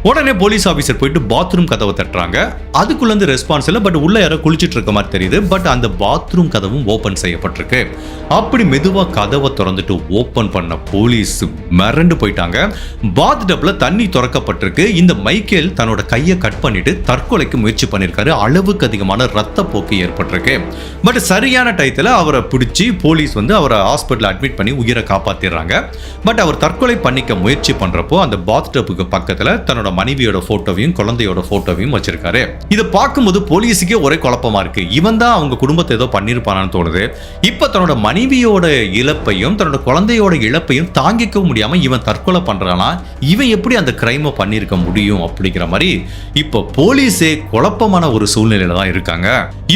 உடனே போலீஸ் ஆபீசர் போயிட்டு பாத்ரூம் கதவை தட்டுறாங்க. அதுக்குள்ள இருந்து ரெஸ்பான்ஸ் இல்லை. பட் உள்ள யாரோ குளிச்சிட்டு இருக்க மாதிரி தெரியுது. பட் அந்த பாத்ரூம் கதவும் ஓபன் செய்யப்பட்டிருக்கு. அப்படி மெதுவா கதவை திறந்துட்டு ஓபன் பண்ண போலீஸ் மிரண்டு போயிட்டாங்க. பாத் டப்ல தண்ணி திறக்கப்பட்டிருக்கு. இந்த மைக்கேல் தன்னோட கையை கட் பண்ணிட்டு தற்கொலைக்கு முயற்சி பண்ணிருக்காரு. அளவுக்கு அதிகமான ரத்த போக்கு ஏற்பட்டிருக்கு. பட் சரியான டயத்துல அவரை பிடிச்சி போலீஸ் அவரை ஹாஸ்பிட்டல் அட்மிட் பண்ணி உயிரை காப்பாத்திடுறாங்க. பட் அவர் தற்கொலை பண்ணிக்க முயற்சி பண்றப்போ அந்த பாத் டப்புக்கு பக்கத்துல தன்னோட மனைவியோட போட்டோவையும் குழந்தையோட போட்டோவையும் வச்சிருக்காரு. இதை பார்க்கும்போது போலீஸுக்கே ஒரே குழப்பமா இருக்கு. இவன் தான் அவங்க குடும்பத்தை ஏதோ பண்ணிருப்பானான்னு தோணுது. இப்ப தன்னோட மனைவியோட இழப்பையும் தன்னோட குழந்தையோட இழப்பையும் தாங்கிக்க முடியாம இவன் தற்கொலை பண்றானா, இவன் எப்படி அந்த கிரைமை பண்ணிருக்க முடியும் அப்படிங்கிற மாதிரி இப்ப போலீஸே குழப்பமான ஒரு சூழ்நிலையில தான் இருக்காங்க.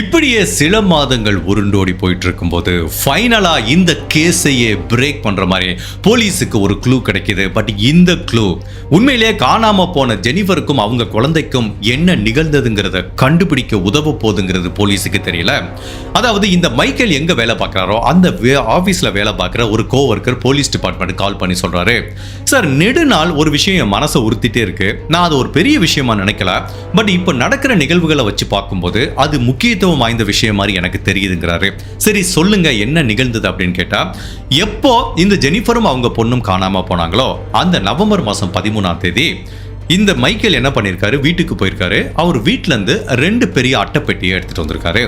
இப்படியே சில மாதங்கள் உருண்டோடி போயிட்டு இருக்கும்போது ஃபைனலா இந்த கேஸையே பிரேக் பண்ற மாதிரி போலீஸுக்கு ஒரு க்ளூ கிடைக்குது. பட் இந்த க்ளூ உண்மையிலேயே காணாம போன ஜெனிஃபருக்கும் அவங்க குழந்தைக்கும் என்ன நிகழ்ந்ததுங்கிறத கண்டுபிடிக்க உதவ போகுதுங்கிறது போலீஸுக்கு தெரியல. அதாவது இந்த மைக்கேல் எங்க வேலை பார்க்கறாரோ அந்த ஆபீஸ்ல வேலை பார்க்குற ஒரு கோவர்க்கர் போலீஸ் டிபார்ட்மெண்ட் கால் பண்ணி சொல்றாரு, சார், நெடுநாள் ஒரு விஷயம் என் மனசை உறுத்திட்டே இருக்கு. நான் அது ஒரு பெரிய விஷயமா நினைக்கல. பட் இப்ப நடக்கிற நிகழ்வுகளை வச்சு பார்க்கும்போது அது முக்கியத்துவம் வாய்ந்த விஷயம் மாதிரி எனக்கு தெரியுதுங்கிறாரு. சரி, சொல்லுங்க என்ன நிகழ்ந்தது அப்படின்னு கேட்டா, எப்போ இந்த ஜெனிஃபரும் அவங்க பொண்ணும் காணாம போனாங்களோ அந்த நவம்பர் மாதம் 13ஆம் தேதி இந்த மைக்கேல் என்ன பண்ணியிருக்காரு, வீட்டுக்கு போயிருக்காரு. அவர் வீட்டில இருந்து 2 பெரிய அட்டைப்பெட்டியை எடுத்துட்டு வந்திருக்காரு.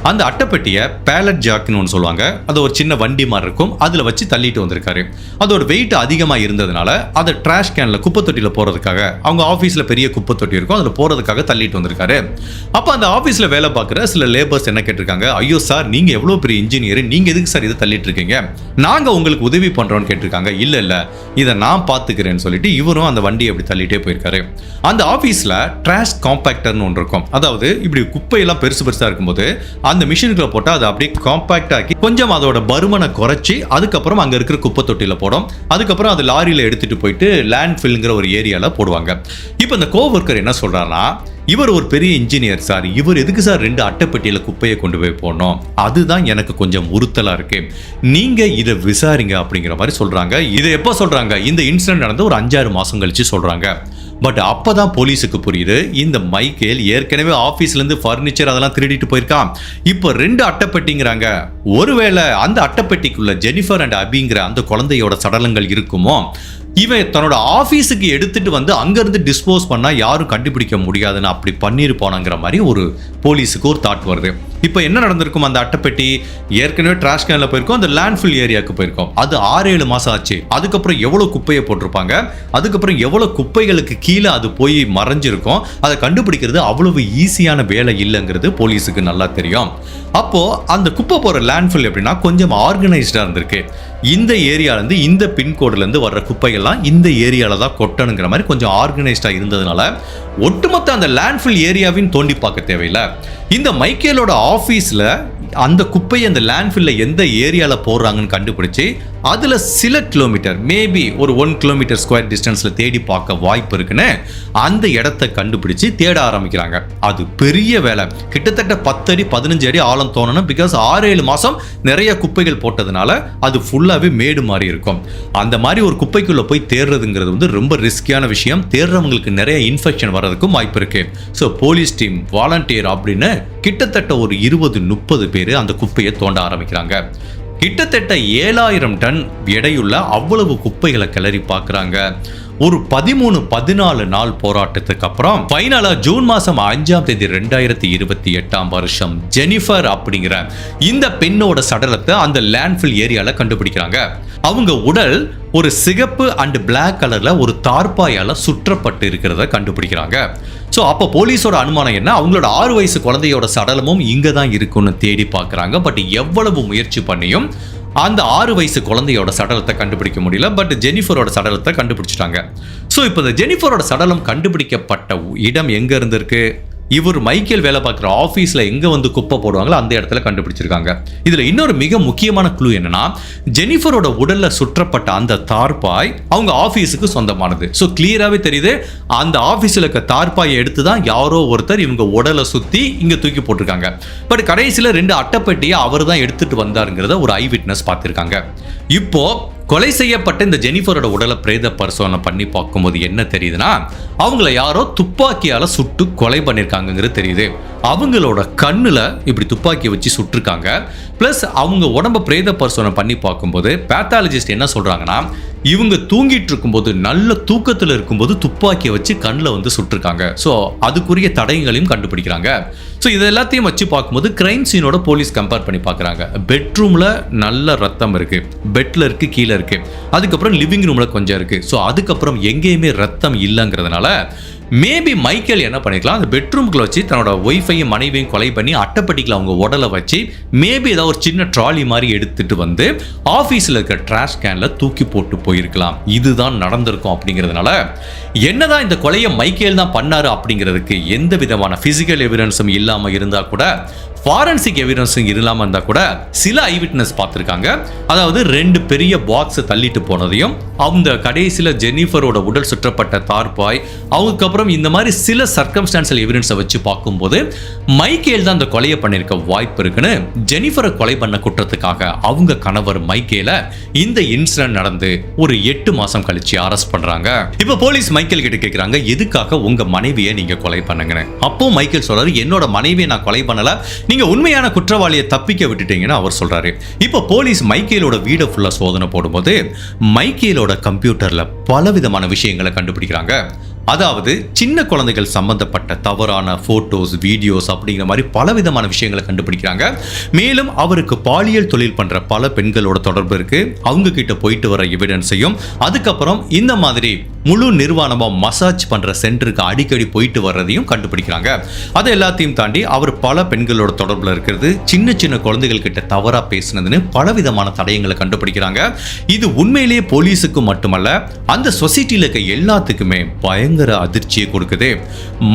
அந்த அட்டைப்பெட்டியை பேலட் ஜாக்னு ஒன்று சொல்லுவாங்க, அது ஒரு சின்ன வண்டி மாதிரி இருக்கும், அதில் வச்சு தள்ளிட்டு வந்திருக்காரு. அதோட வெயிட் அதிகமாக இருந்ததுனால அதை ட்ராஷ் கேனில் குப்பை தொட்டியில் போகிறதுக்காக, அவங்க ஆஃபீஸில் பெரிய குப்பை தொட்டி இருக்கும், அதில் போகிறதுக்காக தள்ளிட்டு வந்திருக்காரு. அப்போ அந்த ஆஃபீஸில் வேலை பார்க்குற சில லேபர்ஸ் என்ன கேட்டிருக்காங்க, ஐயோ சார், நீங்கள் எவ்வளோ பெரிய இன்ஜினியர், நீங்கள் எதுக்கு சார் இதை தள்ளிட்டு இருக்கீங்க, நாங்கள் உங்களுக்கு உதவி பண்ணுறோன்னு கேட்டிருக்காங்க. இல்லை இதை நான் பார்த்துக்கிறேன்னு சொல்லிட்டு இவரும் அந்த வண்டியை அப்படி தள்ளிட்டே போயிருக்காரு. அந்த ஆபீஸ்ல ட்ராஷ் காம்பாக்டர்னு ஒன்று இருக்கும். அதாவது இப்படி குப்பையெல்லாம் பெருசா இருக்கும்போது அந்த மிஷினுக்குள்ள போட்டா அதை அப்படியே காம்பாக்ட் ஆக்கி கொஞ்சம் அதோட பருமனை குறைச்சி அதுக்கப்புறம் அங்க இருக்கிற குப்பை தொட்டியில போடும். அதுக்கப்புறம் அது லாரியில எடுத்துட்டு போயிட்டு லேண்ட் ஃபில்ங்கிற ஒரு ஏரியால போடுவாங்க. இப்போ இந்த கோவர்க்கர் என்ன சொல்றாருன்னா, இவர் ஒரு பெரிய இன்ஜினியர் சார், இவர் எதுக்கு சார் 2 அட்டைப்பெட்டியில குப்பையை கொண்டு போய் போடணும், அதுதான் எனக்கு கொஞ்சம் உறுத்தலா இருக்கு, நீங்க இதை விசாரிங்க அப்படிங்கிற மாதிரி சொல்றாங்க. இதை எப்போ சொல்றாங்க, இந்த இன்சிடென்ட் நடந்து ஒரு 5-6 மாசம் கழிச்சு சொல்றாங்க. பட் அப்பதான் போலீஸுக்கு புரியுது, இந்த மைக்கேல் ஏற்கனவே ஆபீஸ்ல இருந்து பர்னிச்சர் அதெல்லாம் திருடிட்டு போயிருக்கான். இப்போ 2 அட்டைப்பெட்டிங்கிறாங்க. ஒருவேளை அந்த அட்டைப்பெட்டிக்குள்ள ஜெனிஃபர் அண்ட் அபிங்கிற அந்த குழந்தையோட சடலங்கள் இருக்குமோ, இவன் தன்னோட ஆபீஸுக்கு எடுத்துட்டு வந்து அங்கிருந்து டிஸ்போஸ் பண்ணா யாரும் கண்டுபிடிக்க முடியாதுன்னு அப்படி பண்ணிருப்பானுங்கிற மாதிரி ஒரு போலீஸுக்கு ஒரு தாட் வருது. இப்போ என்ன நடந்திருக்கும், அந்த அட்டைப்பெட்டி ஏற்கனவே டிராஷ் கேன்ல போயிருக்கும், அந்த லேண்ட்ஃபில் ஏரியாவுக்கு போயிருக்கும். அது 6-7 மாசம் ஆச்சு. அதுக்கப்புறம் எவ்வளவு குப்பையை போட்டிருப்பாங்க, அதுக்கப்புறம் எவ்வளவு குப்பைகளுக்கு கீழே அது போய் மறைஞ்சிருக்கும். அதை கண்டுபிடிக்கிறது அவ்வளவு ஈஸியான வேலை இல்லைங்கிறது போலீஸுக்கு நல்லா தெரியும். அப்போ அந்த குப்பை போற லேண்ட்ஃபில் எப்படின்னா கொஞ்சம் ஆர்கனைஸ்டா இருந்திருக்கு. இந்த ஏரியால இருந்து, இந்த பின்கோடுல இருந்து வர்ற குப்பைகள்லாம் இந்த ஏரியால தான் கொட்டணுங்கிற மாதிரி கொஞ்சம் ஆர்கனைஸ்டா இருந்ததுனால ஒட்டுமொத்த அந்த லேண்ட்ஃபில் ஏரியாவையும் தோண்டி பார்க்க தேவையில்லை. இந்த மைக்கேலோட ஆபீஸ்ல அந்த குப்பையை அந்த லேண்ட்ஃபில்ல எந்த ஏரியால போடுறாங்கன்னு கண்டுபிடிச்சு அதுல சில கிலோமீட்டர், மேபி ஒரு 1 கிலோமீட்டர் ஸ்கொயர் டிஸ்டன்ஸ்ல தேடி பார்க்க வாய்ப்பு இருக்குன்னு அந்த இடத்தை கண்டுபிடிச்சு தேட ஆரம்பிக்கிறாங்க. அது பெரிய வேலை. கிட்டத்தட்ட 10 அடி 15 அடி ஆழம் தோணணும். பிகாஸ் 6-7 மாசம் நிறைய குப்பைகள் போட்டதுனால அது ஃபுல்லாவே மேடு மாதிரி இருக்கும். அந்த மாதிரி ஒரு குப்பைக்குள்ள போய் தேடுறதுங்கிறது வந்து ரொம்ப ரிஸ்கியான விஷயம். தேடுறவங்களுக்கு நிறைய இன்ஃபெக்ஷன் வர்றதுக்கும் வாய்ப்பு இருக்கு. ஸோ போலீஸ் டீம், வாலண்டியர் அப்படின்னு கிட்டத்தட்ட ஒரு 20-30 பேர் அந்த குப்பையை தோண்ட ஆரம்பிக்கிறாங்க. கிட்டத்தட்ட 7000 டன் எடையுள்ள அவ்வளவு குப்பைகளை கிளறி பார்க்குறாங்க. ஒரு 13-14 நாள் போராட்டத்துக்கு அப்புறம் ஃபைனலா ஜூன் மாசம் 5ஆம் தேதி 2028ஆம் வருஷம் ஜெனிஃபர் அப்படிங்கிற இந்த பெண்ணோட சடலத்தை அந்த லேண்ட்ஃபில் ஏரியால கண்டுபிடிக்கிறாங்க. அவங்க உடல் ஒரு சிகப்பு அண்ட் பிளாக் கலர்ல ஒரு தார்பாயால சுற்றப்பட்டு இருக்கிறத கண்டுபிடிக்கிறாங்க. ஸோ அப்போ போலீஸோட அனுமானம் என்ன, அவங்களோட 6 வயசு குழந்தையோட சடலமும் இங்க தான் இருக்குன்னு தேடி பார்க்குறாங்க. பட் எவ்வளவு முயற்சி பண்ணியும் அந்த 6 வயசு குழந்தையோட சடலத்தை கண்டுபிடிக்க முடியல. பட் ஜெனிஃபரோட சடலத்தை கண்டுபிடிச்சிட்டாங்க. ஸோ இப்போ இந்த ஜெனிஃபரோட சடலம் கண்டுபிடிக்கப்பட்ட இடம் எங்க இருந்திருக்கு, இவர் மைக்கேல் வேலை பார்க்குற ஆஃபீஸில் எங்கே வந்து குப்பை போடுவாங்களோ அந்த இடத்துல கண்டுபிடிச்சிருக்காங்க. இதில் இன்னொரு மிக முக்கியமான க்ளூ என்னன்னா, ஜெனிஃபரோட உடலில் சுற்றப்பட்ட அந்த தார்பாய் அவங்க ஆஃபீஸுக்கு சொந்தமானது. ஸோ கிளியராகவே தெரியுது, அந்த ஆஃபீஸில் இருக்க தார்பாயை எடுத்து தான் யாரோ ஒருத்தர் இவங்க உடலை சுற்றி இங்கே தூக்கி போட்டிருக்காங்க. பட் கடைசியில் 2 அட்டைப்பெட்டியை அவர் தான் எடுத்துட்டு வந்தாருங்கிறத ஒரு ஐ விட்னஸ் பார்த்துருக்காங்க. இப்போ கொலை செய்யப்பட்ட இந்த ஜெனிஃபரோட உடலை பிரேத பரிசோதனை பண்ணி பார்க்கும்போது என்ன தெரியுதுன்னா, அவங்கள யாரோ துப்பாக்கியால சுட்டு கொலை பண்ணியிருக்காங்கிறது தெரியுது. அவங்களோட கண்ணுல இப்படி துப்பாக்கி வச்சு சுட்டிருக்காங்க. பிளஸ் அவங்க உடம்ப பிரேத பரிசோதனை பண்ணி பார்க்கும்போது பேத்தாலஜிஸ்ட் என்ன சொல்றாங்கன்னா, இவங்க தூங்கிட்டு இருக்கும்போது, நல்ல தூக்கத்தில் இருக்கும்போது துப்பாக்கியை வச்சு கண்ணில் வந்து சுட்டிருக்காங்க. ஸோ அதுக்குரிய தடயங்களையும் கண்டுபிடிக்கிறாங்க. ஸோ இது எல்லாத்தையும் வச்சு பார்க்கும்போது கிரைம் சீனோட போலீஸ் கம்பேர் பண்ணி பார்க்குறாங்க. பெட்ரூமில் நல்ல ரத்தம் இருக்கு, பெட்ல இருக்கு, கீழே இருக்கு, அதுக்கப்புறம் லிவிங் ரூம்ல கொஞ்சம் இருக்கு. ஸோ அதுக்கப்புறம் எங்கேயுமே ரத்தம் இல்லைங்கிறதுனால மேபி மைக்கேல் என்ன பண்ணிக்கலாம், அந்த பெட்ரூம்குள்ள வச்சு தன்னோட ஒய்ஃபையும் மனைவியும் கொலை பண்ணி அட்டைப்பட்டிக்குள்ள அவங்க உடலை வச்சு மேபி ஏதாவது ஒரு சின்ன ட்ராலி மாதிரி எடுத்துட்டு வந்து ஆஃபீஸில் இருக்கிற ட்ராஷ் கேன்ல தூக்கி போட்டு போயிருக்கலாம். இதுதான் நடந்திருக்கும். அப்படிங்கிறதுனால என்னதான் இந்த கொலையை மைக்கேல் தான் பண்ணாரு அப்படிங்கிறதுக்கு எந்த விதமான பிசிக்கல் எவிடன்ஸும் இல்லாம இருந்தா கூட, ஃபாரன்சிக் எவிடன்ஸும் இல்லாமல் இருந்தால் கூட சில ஐ விட்னஸ் பார்த்துருக்காங்க. அதாவது 2 பெரிய பாக்ஸை தள்ளிட்டு போனதையும், அந்த கடைசியில் ஜெனிஃபரோட உடல் சுற்றப்பட்ட தார்பாய், அதுக்கப்புறம் இந்த மாதிரி சில சர்க்கம்ஸ்டான்ஷியல் எவிடன்ஸை வச்சு பார்க்கும்போது மைக்கேல் தான் அந்த கொலையை பண்ணியிருக்க வாய்ப்பு இருக்குன்னு ஜெனிஃபரை கொலை பண்ண குற்றத்துக்காக அவங்க கணவர் மைக்கேலை இந்த இன்சிடென்ட் நடந்து ஒரு 8 மாசம் கழிச்சு அரெஸ்ட் பண்றாங்க. இப்போ போலீஸ் மைக்கேல் கிட்ட கேட்குறாங்க, எதுக்காக உங்க மனைவியை நீங்க கொலை பண்ணுங்கன்னு. அப்போ மைக்கேல் சொல்றாரு, என்னோட மனைவியை நான் கொலை பண்ணல, நீங்க உண்மையான குற்றவாளியை தப்பிக்க விட்டுட்டீங்கன்னு அவர் சொல்றாரு. இப்போ போலீஸ் மைக்கேலோட வீடை ஃபுல்லா சோதனை போடும்போது மைக்கேலோட கம்ப்யூட்டர்ல பல விதமான விஷயங்களை கண்டுபிடிக்கிறாங்க. அதாவது சின்ன குழந்தைகள் சம்பந்தப்பட்ட தவறான போட்டோஸ், வீடியோஸ் அப்படிங்கிற மாதிரி பல விதமான விஷயங்களை கண்டுபிடிக்கிறாங்க. மேலும் அவருக்கு பாலியல் தொழில் பண்ற பல பெண்களோட தொடர்பு இருக்கு. அவங்க கிட்ட போயிட்டு வர எவிடன்ஸையும், அதுக்கப்புறம் இந்த மாதிரி முழு நிர்வாணமா மசாஜ் பண்ற சென்டருக்கு அடிக்கடி போயிட்டு வர்றதையும் கண்டுபிடிக்கிறாங்க. அதை எல்லாத்தையும் தாண்டி அவர் பல பெண்களோட தொடர்புல இருக்கிறது, சின்ன சின்ன குழந்தைகள் கிட்ட தவறா பேசினதுன்னு பல விதமான தடயங்களை கண்டுபிடிக்கிறாங்க. இது உண்மையிலேயே போலீஸுக்கு மட்டுமல்ல, அந்த சொசைட்டில இருக்க எல்லாத்துக்குமே பயங்கர அதிர்ச்சியை கொடுக்குது.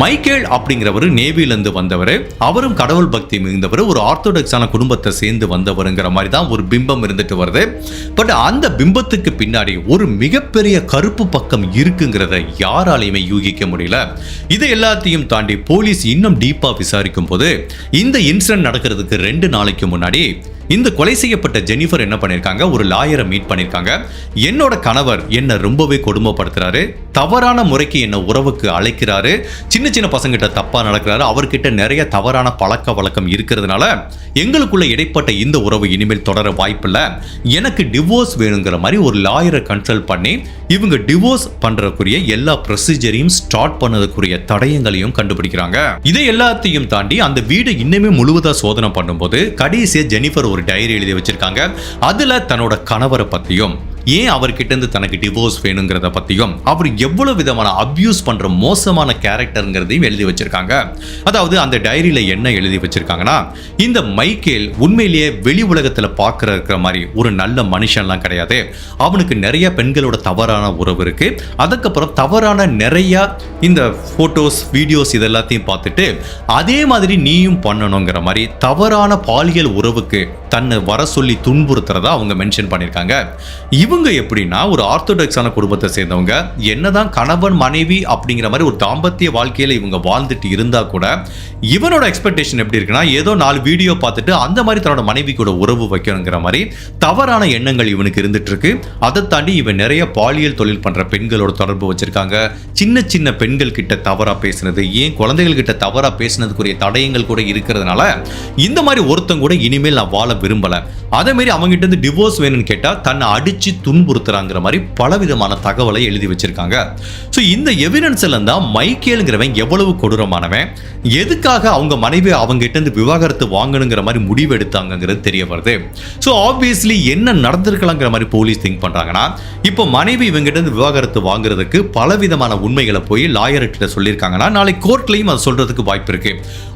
மைக்கேல் அப்படிங்கிறவர் நேவியிலிருந்து வந்தவர், அவரும் கடவுள் பக்தி மிகுந்தவர், ஒரு ஆர்த்தோடாக்ஸான குடும்பத்தை சேர்ந்து வந்தவருங்கிற மாதிரி தான் ஒரு பிம்பம் இருந்துட்டு வருது. பட் அந்த பிம்பத்துக்கு பின்னாடி ஒரு மிகப்பெரிய கருப்பு பக்கம் இருக்குங்கிறத யாராலையுமே யூகிக்க முடியல. இதை எல்லாத்தையும் தாண்டி போலீஸ் இன்னும் டீப்பா விசாரிக்கும் போது இந்த இன்சிடென்ட் நடக்கிறதுக்கு 2 நாளைக்கு முன்னாடி இந்த கொலை செய்யப்பட்ட ஜெனிஃபர் என்ன பண்ணிருக்காங்க, ஒரு லாயரை மீட் பண்ணிருக்காங்க. என்னோட கணவர் என்ன ரொம்பவே கொடுமைப்படுத்துறாரு, தவறான முறைக்கு என்ன உறவுக்கு அழைக்கிறாரு, சின்ன சின்ன பசங்கிட்ட தப்பா நடக்கிறாரு, அவர்கிட்ட நிறைய தவறான பழக்க வழக்கம் இருக்கிறதுனால எங்களுக்குள்ள இடைப்பட்ட இந்த உறவு இனிமேல் தொடர வாய்ப்பில்லை, எனக்கு டிவோர்ஸ் வேணுங்கிற மாதிரி ஒரு லாயரை கன்சல்ட் பண்ணி இவங்க டிவோர்ஸ் பண்றதுக்குரிய எல்லா ப்ரொசீஜரையும் ஸ்டார்ட் பண்ணதுக்குரிய தடயங்களையும் கண்டுபிடிக்கிறாங்க. இதை எல்லாத்தையும் தாண்டி அந்த வீடு இன்னுமே முழுவதா சோதனை பண்ணும்போது கடைசியா ஜெனிஃபர் ஒரு டைரி எழுதி வச்சிருக்காங்க. அதுல தன்னோட கணவரை பத்தியும் ஏன் அவர்கிட்ட இருந்து தனக்கு டிவோர்ஸ் வேணுங்கிறத பத்தியும் அவர் எவ்வளவு விதமான அபியூஸ் பண்ற மோசமான கேரக்டர்ங்கிறதையும் எழுதி வச்சிருக்காங்க. அதாவது அந்த டைரியில என்ன எழுதி வச்சிருக்காங்கன்னா, இந்த மைக்கேல் உண்மையிலேயே வெளி உலகத்துல இருக்கிற மாதிரி ஒரு நல்ல மனுஷன்லாம் கிடையாது, அவனுக்கு நிறைய பெண்களோட தவறான உறவு இருக்கு, அதுக்கப்புறம் தவறான நிறைய இந்த போட்டோஸ் வீடியோஸ் இதெல்லாத்தையும் பார்த்துட்டு அதே மாதிரி நீயும் பண்ணணுங்கிற மாதிரி தவறான பாலியல் உறவுக்கு தன்னை வர சொல்லி துன்புறுத்துறதா அவங்க மென்ஷன் பண்ணியிருக்காங்க. இவங்க எப்படின்னா ஒரு ஆர்த்தோடாக்ஸான குடும்பத்தை சேர்ந்தவங்க, என்னதான் கணவன் மனைவி அப்படிங்கிற மாதிரி ஒரு தாம்பத்திய வாழ்க்கையில இவங்க வாழ்ந்துட்டு இருந்தா கூட இவனோட எக்ஸ்பெக்டேஷன் எப்படி இருக்குன்னா, ஏதோ 4 வீடியோ பார்த்துட்டு அந்த மாதிரி தன்னோட மனைவி கூட உறவு வைக்கணுங்கிற மாதிரி தவறான எண்ணங்கள் இவனுக்கு இருந்துட்டு இருக்கு. அதை தாண்டி இவன் நிறைய பாலியல் தொழில் பண்ற பெண்களோட தொடர்பு வச்சிருக்காங்க. சின்ன சின்ன பெண்கள் கிட்ட தவறா பேசுனது, ஏன் குழந்தைகள் கிட்ட தவறா பேசுனதுக்குரிய தடயங்கள் கூட இருக்கிறதுனால இந்த மாதிரி ஒருத்தங்க கூட இனிமேல் நான் வாழ விரும்பல, அதே மாதிரி அவங்க கிட்ட இருந்து டிவோர்ஸ் வேணும்னு கேட்டா தன்னை அடிச்சு துன்புறுத்துறாங்கிற மாதிரி பலவிதமான தகவலை எழுதி வச்சிருக்காங்க. ஸோ இந்த எவிடன்ஸ் எல்லாம் தான் மைக்கேலுங்கிறவன் எவ்வளவு கொடூரமானவன், எதுக்காக அவங்க மனைவி அவங்க கிட்ட இருந்து விவாகரத்து வாங்கணுங்கிற மாதிரி முடிவு எடுத்தாங்கிறது தெரிய வருது. ஸோ ஆப்வியஸ்லி என்ன நடந்திருக்கலாங்கிற மாதிரி போலீஸ் திங்க் பண்றாங்கன்னா, இப்போ மனைவி இவங்க கிட்ட இருந்து விவாகரத்து வாங்குறதுக்கு பலவிதமான உண்மைகளை போய் லாயர்கிட்ட சொல்லியிருக்காங்கன்னா நாளை கோர்ட்லையும் அதை சொல்றதுக்கு வாய்ப்பு இருக்கு.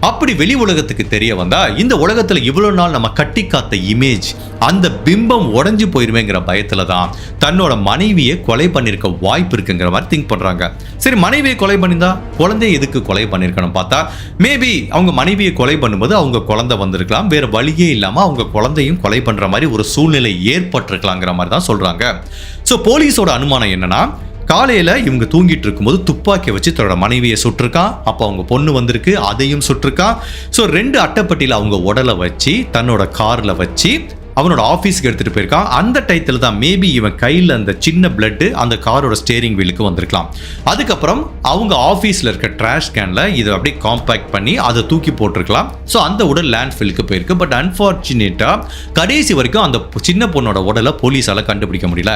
அப்படி வெளி உலகத்துக்கு தெரிய வந்தா இந்த உலகத்துல இவ்வளவு நாள் நம்ம கட்டி காத்த இமேஜ், அந்த பிம்பம் உடைஞ்சு போயிருவேங்கிற பயத்துல தான் தன்னோட மனைவியை கொலை பண்ணிருக்க வாய்ப்பு இருக்குங்கிற மாதிரி திங்க் பண்றாங்க. சரி, மனைவியை கொலை பண்ணியிருந்தா குழந்தைய எதுக்கு கொலை பண்ணிருக்கணும் பார்த்தா, மேபி அவங்க மனைவியை கொலை பண்ணும்போது அவங்க குழந்தை வந்திருக்கலாம், வேற வழியே இல்லாம அவங்க குழந்தையும் கொலை பண்ற மாதிரி ஒரு சூழ்நிலை ஏற்பட்டிருக்கலாங்கிற மாதிரி தான் சொல்றாங்க. ஸோ போலீஸோட அனுமானம் என்னன்னா, காலையில இவங்க தூங்கிட்டு இருக்கும்போது துப்பாக்கியை வச்சு தன்னோட மனைவியை சுட்டிருக்கான். அப்போ அவங்க பொண்ணு வந்திருக்கு, அதையும் சுட்டிருக்கான். ஸோ 2 அட்டைப்பட்டியில் அவங்க உடலை வச்சு தன்னோட கார்ல வச்சு அவனோட ஆஃபீஸ்க்கு எடுத்துட்டு போயிருக்கான். அந்த டைத்தில் தான் மேபி இவன் கையில் அந்த சின்ன பிளட் அந்த காரோட ஸ்டேரிங் வீலுக்கு வந்திருக்கலாம். அதுக்கப்புறம் அவங்க ஆஃபீஸில் இருக்க ட்ராஷ் கேன்ல இதை அப்படியே காம்பேக்ட் பண்ணி அதை தூக்கி போட்டிருக்கலாம். ஸோ அந்த உடல் லேண்ட் ஃபில்க்கு போயிருக்கு. பட் அன்ஃபார்ச்சுனேட்டா கடைசி வரைக்கும் அந்த சின்ன பொண்ணோட உடலை போலீஸால கண்டுபிடிக்க முடியல.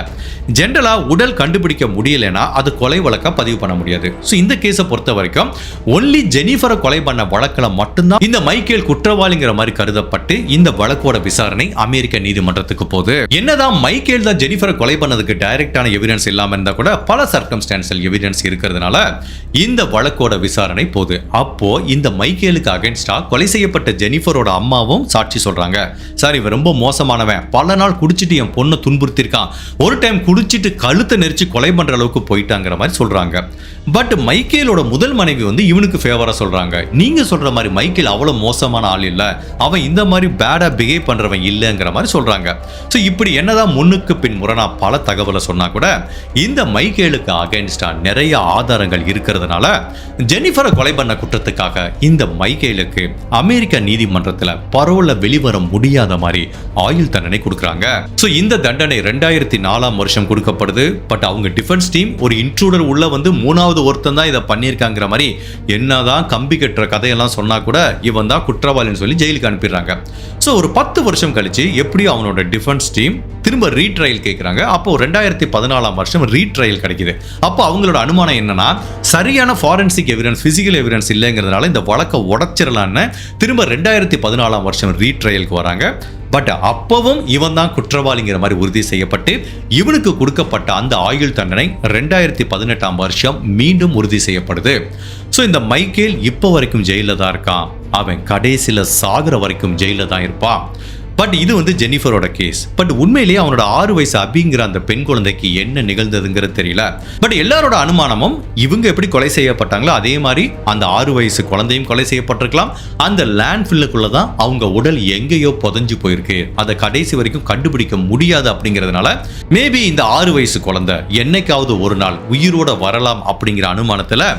ஜென்ரலா உடல் கண்டுபிடிக்க முடியலைன்னா அது கொலை வழக்கா பதிவு பண்ண முடியாது. ஸோ இந்த கேஸை பொறுத்த வரைக்கும் ஒன்லி ஜெனிஃபரை கொலை பண்ண வழக்கில் மட்டும்தான் இந்த மைக்கேல் குற்றவாளிங்கிற மாதிரி கருதப்பட்டு இந்த வழக்கோட விசாரணை அமெரிக்க நீதிமன்றத்துக்கு போகுது. என்னதான் மைக்கேல் தான் ஜெனிஃபரை கொலை பண்ணதுக்கு டைரக்டான எவிடன்ஸ் இல்லாம இருந்தா கூட பல சர்க்கம்ஸ்டான்ஷியல் எவிடன்ஸ் இருக்கிறதுனால இந்த வழக்கோட விசாரணை போகுது. அப்போ இந்த மைக்கேலுக்கு அகைன்ஸ்டா கொலை செய்யப்பட்ட ஜெனிஃபரோட அம்மாவும் சாட்சி சொல்றாங்க. சார், இவன் ரொம்ப மோசமானவன், பல நாள் குடிச்சிட்டு என் பொண்ணை துன்புறுத்திருக்கான், ஒரு டைம் குடிச்சிட்டு கழுத்தை நெரிச்சு கொலை பண்ற அளவுக்கு போயிட்டாங்கிற மாதிரி சொல்றாங்க. பட் மைக்கேலோட முதல் மனைவி வந்து இவனுக்கு ஃபேவரா சொல்றாங்க. நீங்க சொல்ற மாதிரி மைக்கேல் அவ்வளவு மோசமான ஆள் இல்ல, அவன் இந்த மாதிரி பேடா பிஹேவ் பண்றவன் இல்லைங்கிற மாதிரி சொல்றாங்க. ஸோ இப்படி என்னதான் முன்னுக்கு பின் முரணா பல தகவலை சொன்னா கூட இந்த மைக்கேலுக்கு அகைன்ஸ்டா நிறைய ஆதாரங்கள் இருக்கிறதுனால ஜெனிஃபரை கொலை பண்ண குற்றத்துக்காக இந்த மைக்கேலுக்கு அமெரிக்க நீதிமன்றத்தில் பரோல்ல வெளிவர முடியாத மாதிரி ஆயுள் தண்டனை கொடுக்குறாங்க. ஸோ இந்த தண்டனை 2004 கொடுக்கப்படுது. பட் அவங்க டிஃபென்ஸ் டீம் ஒரு இன்ட்ரூடர் உள்ள வந்து 3வது ஒருத்தன் தான் இதை பண்ணியிருக்காங்கிற மாதிரி என்னதான் கம்பி கட்டுற கதையெல்லாம் சொன்னா கூட இவன் தான் குற்றவாளின்னு சொல்லி ஜெயிலுக்கு அனுப்பிடுறாங்க. ஸோ ஒரு 10 வருஷம் கழிச்சு எப்படியும் அவனோட டிஃபென்ஸ் டீம் திரும்ப ரீட்ரையல் கேட்குறாங்க. அப்போ 2014 ரீட்ரையல் கிடைக்குது. அப்போ அவங்களோட அனுமானம் என்னன்னா, சரியான ஃபாரன்சிக் எவிடன்ஸ், பிசிக்கல் எவிடன்ஸ் இல்லைங்கிறதுனால இந்த வழக்கை உடைச்சிடலான்னு திரும்ப 2014 ரீட்ரையலுக்கு வராங்க. பட் அப்பவும் இவன் தான் குற்றவாளிங்கிற மாதிரி உறுதி செய்யப்பட்டு இவனுக்கு கொடுக்கப்பட்ட அந்த ஆயுள் தண்டனை 2018 மீண்டும் உறுதி செய்யப்படுது. ஸோ இந்த மைக்கேல் இப்போ வரைக்கும் ஜெயிலில் தான் இருக்கான். அவன் கடைசியில் சாகுற வரைக்கும் ஜெயிலில் தான் இருப்பான். பட் இது வந்து ஜெனிஃபரோட கேஸ். பட் உண்மையிலேயே அவனோட 6 வயசு அபிங்கிற அந்த பெண் குழந்தைக்கு என்ன நிகழ்ந்ததுங்கிறது தெரியல. பட் எல்லாரோட அனுமானமும் இவங்க எப்படி கொலை செய்யப்பட்டாங்களோ அதே மாதிரி அந்த 6 வயசு குழந்தையும் கொலை செய்யப்பட்டிருக்கலாம். அந்த லேண்ட் ஃபில்லுக்குள்ள தான் அவங்க உடல் எங்கேயோ புதைஞ்சு போயிருக்கு, அதை கடைசி வரைக்கும் கண்டுபிடிக்க முடியாது. அப்படிங்கிறதுனால மேபி இந்த 6 வயசு குழந்தை என்னைக்காவது ஒரு நாள் உயிரோட வரலாம் அப்படிங்கிற அனுமானத்துல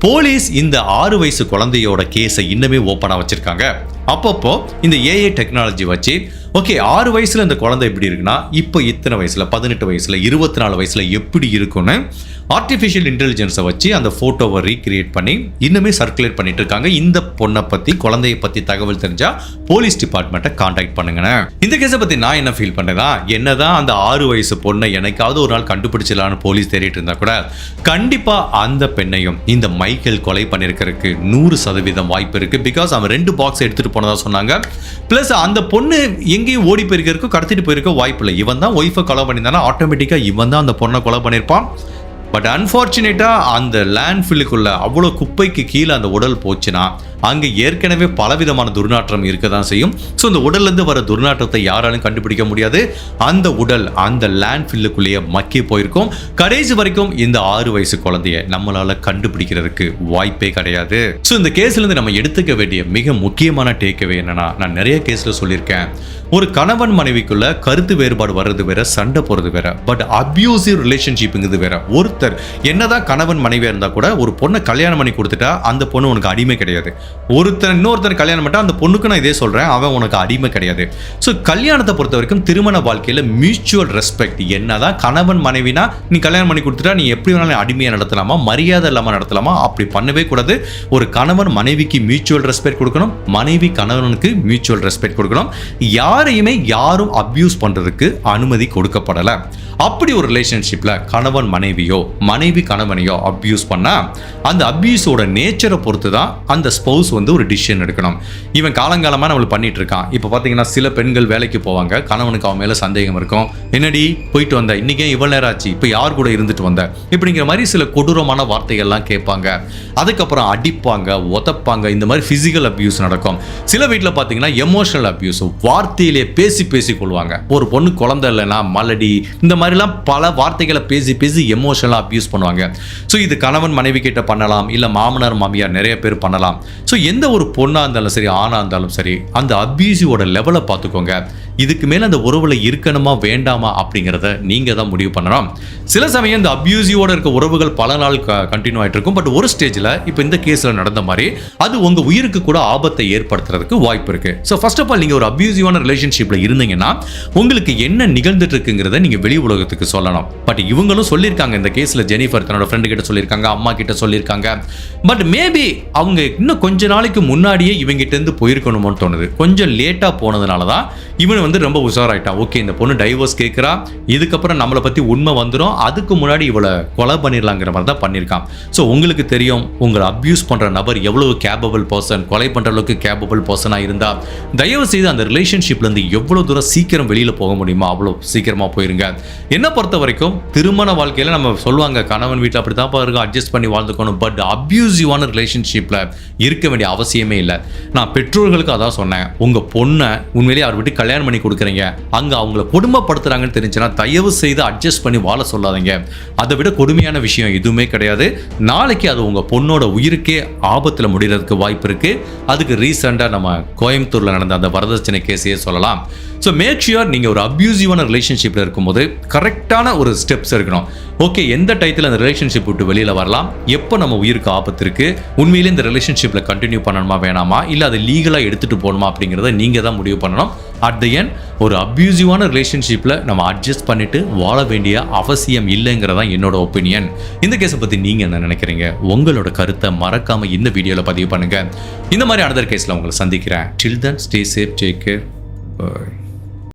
போலீஸ் இந்த 6 வயசு குழந்தையோட கேஸை இன்னுமே ஓப்பனா வச்சிருக்காங்க. அப்பப்போ இந்த ஏஐ டெக்னாலஜி வச்சு ஓகே 6 வயசுல இந்த குழந்தை எப்படி இருக்குன்னா இப்போ இத்தனை வயசுல 18 வயசுல 24 வயசுல எப்படி இருக்குன்னு ஆர்டிஃபிஷியல் இன்டெலிஜென்ஸை வச்சு அந்த ஃபோட்டோவை ரீக்ரியேட் பண்ணி இன்னுமே சர்க்குலேட் பண்ணிட்டு இருக்காங்க. இந்த பொண்ணை பற்றி குழந்தையை பற்றி தகவல் தெரிஞ்சா போலீஸ் டிபார்ட்மெண்ட்டை கான்டாக்ட் பண்ணுங்கண்ணே. இந்த கேஸை பற்றி நான் என்ன ஃபீல் பண்ணுறேன்னா, என்னதான் அந்த 6 வயசு பொண்ணை எனக்காவது ஒரு நாள் கண்டுபிடிச்சிடலான்னு போலீஸ் தேடிட்டு இருந்தா கூட கண்டிப்பாக அந்த பெண்ணையும் இந்த மைக்கேல் கொலை பண்ணியிருக்கிறதுக்கு 100% வாய்ப்பு இருக்கு. பிகாஸ் அவன் 2 பாக்ஸ் எடுத்துட்டு போனதா சொன்னாங்க. பிளஸ் அந்த பொண்ணு எங்கேயும் ஓடி போயிருக்கிறதுக்கும் கடத்திட்டு போயிருக்க வாய்ப்பு இல்லை. இவன் தான் ஒய்ஃபை கொலை பண்ணியிருந்தானா ஆட்டோமேட்டிக்காக இவன் தான் அந்த பொண்ணை கொலை பண்ணியிருப்பான். பட் அன்ஃபார்ச்சுனேட்டாக அந்த லேண்ட்ஃபில்லுக்குள்ள அவ்வளோ குப்பைக்கு கீழே அந்த உடல் போச்சுன்னா அங்கே ஏற்கனவே பலவிதமான துர்நாற்றம் இருக்க தான் செய்யும். ஸோ இந்த உடல்லேருந்து வர துர்நாற்றத்தை யாராலும் கண்டுபிடிக்க முடியாது. அந்த உடல் அந்த லேண்ட்ஃபில்லுக்குள்ளேயே மக்கி போயிருக்கும். கடைசி வரைக்கும் இந்த 6 வயசு குழந்தைய நம்மளால கண்டுபிடிக்கிறதுக்கு வாய்ப்பே கிடையாது. ஸோ இந்த கேஸ்லேருந்து நம்ம எடுத்துக்க வேண்டிய மிக முக்கியமான டேக்அவே என்னன்னா, நான் நிறைய கேஸில் சொல்லியிருக்கேன், ஒரு கணவன் மனைவிக்குள்ள கருத்து வேறுபாடு வர்றது வேற, சண்டை போறது வேற. பட் அபியூசிவ் ரிலேஷன்ஷிப்ங்கிறது வேற. ஒருத்தர் என்னதான் கணவன் மனைவியா இருந்தா கூட ஒரு பொண்ணை கல்யாணம் பண்ணி கொடுத்துட்டா அந்த பொண்ணு உனக்கு அடிமை கிடையாது. இன்னொருத்தர் கல்யாணம் பண்ணா அந்த பொண்ணுக்கு நான் இதே சொல்றேன், அவன் உனக்கு அடிமை கிடையாது. ஸோ கல்யாணத்தை பொறுத்த வரைக்கும் திருமண வாழ்க்கையில மியூச்சுவல் ரெஸ்பெக்ட். என்னதான் கணவன் மனைவினா நீ கல்யாணம் பண்ணி கொடுத்துட்டா நீ எப்படி வேணாலும் அடிமையா நடத்தலாமா, மரியாதை இல்லாம நடத்தலாமா, அப்படி பண்ணவே கூடாது. ஒரு கணவன் மனைவிக்கு மியூச்சுவல் ரெஸ்பெக்ட் கொடுக்கணும், மனைவி கணவனுக்கு மியூச்சுவல் ரெஸ்பெக்ட் கொடுக்கணும். யாரையுமே யாரும் அபியூஸ் பண்றதுக்கு அனுமதி கொடுக்கப்படல. அப்படி ஒரு ரிலேஷன்ஷிப்ல கணவன் மனைவியோ மனைவி கணவனையோ அபியூஸ் பண்ணா அந்த அபியூஸோட நேச்சரை பொறுத்து தான் அந்த ஸ்பௌஸ் ஒரு டிசிஷன் எடுக்கணும். இவன் காலங்காலமா நம்மளுக்கு பண்ணிட்டு இருக்கான். இப்போ பாத்தீங்கன்னா சில பெண்கள் வேலைக்கு போவாங்க, கணவனுக்கு அவன் மேல சந்தேகம் இருக்கும். என்னடி போயிட்டு வந்த, இன்னைக்கே இவ்வளவு நேரம் ஆச்சு, இப்போ யார் கூட இருந்துட்டு வந்த, இப்படிங்கிற மாதிரி சில கொடூரமான வார்த்தைகள்லாம் கேட்பாங்க. அதுக்கப்புறம் அடிப்பாங்க, உதப்பாங்க. இந்த மாதிரி பிசிக்கல் அபியூஸ் நடக்கும். சில வீட்டில் பார்த்தீங்கன்னா எமோஷனல் அபியூஸ், வார்த்தையிலே பேசி பேசி கொள்வாங்க. ஒரு பொண்ணு குழந்தை இல்லைன்னா மலடி, இந்த மாதிரிலாம் பல வார்த்தைகளை பேசி பேசி எமோஷனலாக அபியூஸ் பண்ணுவாங்க. ஸோ இது கணவன் மனைவி கிட்ட பண்ணலாம், இல்லை மாமனார் மாமியார் நிறைய பேர் பண்ணலாம். ஸோ எந்த ஒரு பொண்ணாக இருந்தாலும் சரி ஆணாக இருந்தாலும் சரி அந்த அபியூஸோட லெவலை பார்த்துக்கோங்க. இதுக்கு மேலே அந்த உறவுல இருக்கணுமா வேண்டாமா அப்படிங்கிறத நீங்கள் தான் முடிவு பண்ணணும். சில சமயம் இந்த அபியூசிவோட இருக்க உறவுகள் பல நாள் கண்டினியூ ஆகிட்டு இருக்கும். பட் ஒரு ஸ்டேஜில் இப்போ இந்த கேஸில் நடந்த மாதிரி அது உங்கள் உயிருக்கு கூட ஆபத்தை ஏற்படுத்துறதுக்கு வாய்ப்பு இருக்கு. ஸோ ஃபர்ஸ்ட் ஆஃப் ஆல் நீங்கள் ஒரு அபியூசிவான ரிலேஷன்ஷிப்பில் இருந்தீங்கன்னா உங்களுக்கு என்ன நிகழ்ந்துட்டு இருக்குங்கிறத நீங்கள் வெளி உலகத்துக்கு சொல்லணும். பட் இவங்களும் சொல்லியிருக்காங்க, இந்த கேஸில் ஜெனிஃபர் தன்னோட ஃப்ரெண்டு கிட்ட சொல்லியிருக்காங்க, அம்மா கிட்ட சொல்லியிருக்காங்க. பட் மேபி அவங்க இன்னும் கொஞ்ச நாளைக்கு முன்னாடியே இவங்கிட்ட இருந்து போயிருக்கணுமோன்னு தோணுது. கொஞ்சம் லேட்டாக போனதுனால தான் இவன் ரொம்ப உஷாராயிட்டான். ஓகே இந்த பொண்ணு டைவர்ஸ் கேட்குறா, இதுக்கப்புறம் நம்மளை பற்றி உண்மை வந்துடும், அதுக்கு முன்னாடி இவளை கொலை பண்ணிடலாங்கிற மாதிரி தான் பண்ணியிருக்கான். ஸோ உங்களுக்கு தெரியும் உங்களை அப்யூஸ் பண்ணுற நபர் எவ்வளவு கேப்பபிள் பர்சன், கொலை பண்ணுற அளவுக்கு கேப்பபிள் பர்சனாக இருந்தால் தயவு செய்து அந்த ரிலேஷன்ஷிப்லேருந்து எவ்வளோ தூரம் சீக்கிரம் வெளியில் போக முடியுமோ அவ்வளோ சீக்கிரமாக போயிருங்க. என்னை பொறுத்த வரைக்கும் திருமண வாழ்க்கையில் நம்ம சொல்லுவாங்க கணவன் வீட்டில் அப்படி தான் பாருங்க அட்ஜஸ்ட் பண்ணி வாழ்ந்துக்கணும். பட் அப்யூசிவான ரிலேஷன்ஷிப்பில் இருக்க வேண்டிய அவசியமே இல்லை. நான் பெற்றோர்களுக்கு அதான் சொன்னேன், உங்கள் பொண்ணை உண்மையிலேயே அவர் விட்டு கல்யாணம் பண்ணி கொடுக்குறீங்க, அங்கே அவங்கள கொடுமைப்படுத்துறாங்கன்னு தெரிஞ்சுன்னா தயவு செய்து அட்ஜஸ்ட் பண்ணி வாழ சொல்லாதீங்க. அதை விட கொடுமையான விஷயம் எதுவுமே கிடையாது. நாளைக்கு அது உங்கள் பொண்ணோட உயிருக்கே ஆபத்தில் முடிகிறதுக்கு வாய்ப்பு இருக்குது. அதுக்கு ரீசெண்டாக நம்ம கோயம்புத்தூரில் நடந்த அந்த வரதட்சணை கேஸையே சொல்லலாம். ஸோ மேக் ஷுர் நீங்கள் ஒரு அப்யூசிவான ரிலேஷன்ஷிப்பில் இருக்கும்போது கரெக்டான ஒரு ஸ்டெப்ஸ் இருக்கணும். ஓகே எந்த டயத்தில் அந்த ரிலேஷன்ஷிப் விட்டு வெளியில் வரலாம், எப்போ நம்ம உயிருக்கு ஆபத்து இருக்குது, உண்மையிலே இந்த ரிலேஷன்ஷிப்பில் கண்டினியூ பண்ணணுமா வேணாமா, இல்லை அதை லீகலாக எடுத்துகிட்டு போகணுமா அப்படிங்கிறத நீங்கள் தான் முடிவு பண்ணணும். அட் தி எண்ட் ஒரு அப்யூசிவான ரிலேஷன்ஷிப்பில் நம்ம அட்ஜஸ்ட் பண்ணிட்டு வாழ வேண்டிய அவசியம் இல்லைங்கிறதான் என்னோட ஒப்பீனியன். இந்த கேஸை பற்றி நீங்கள் என்ன நினைக்கிறீங்க? உங்களோட கருத்தை மறக்காமல் இந்த வீடியோவில் பதிவு பண்ணுங்கள். இந்த மாதிரி அனதர் கேஸில் உங்களை சந்திக்கிறேன். Till then stay safe, take care, by.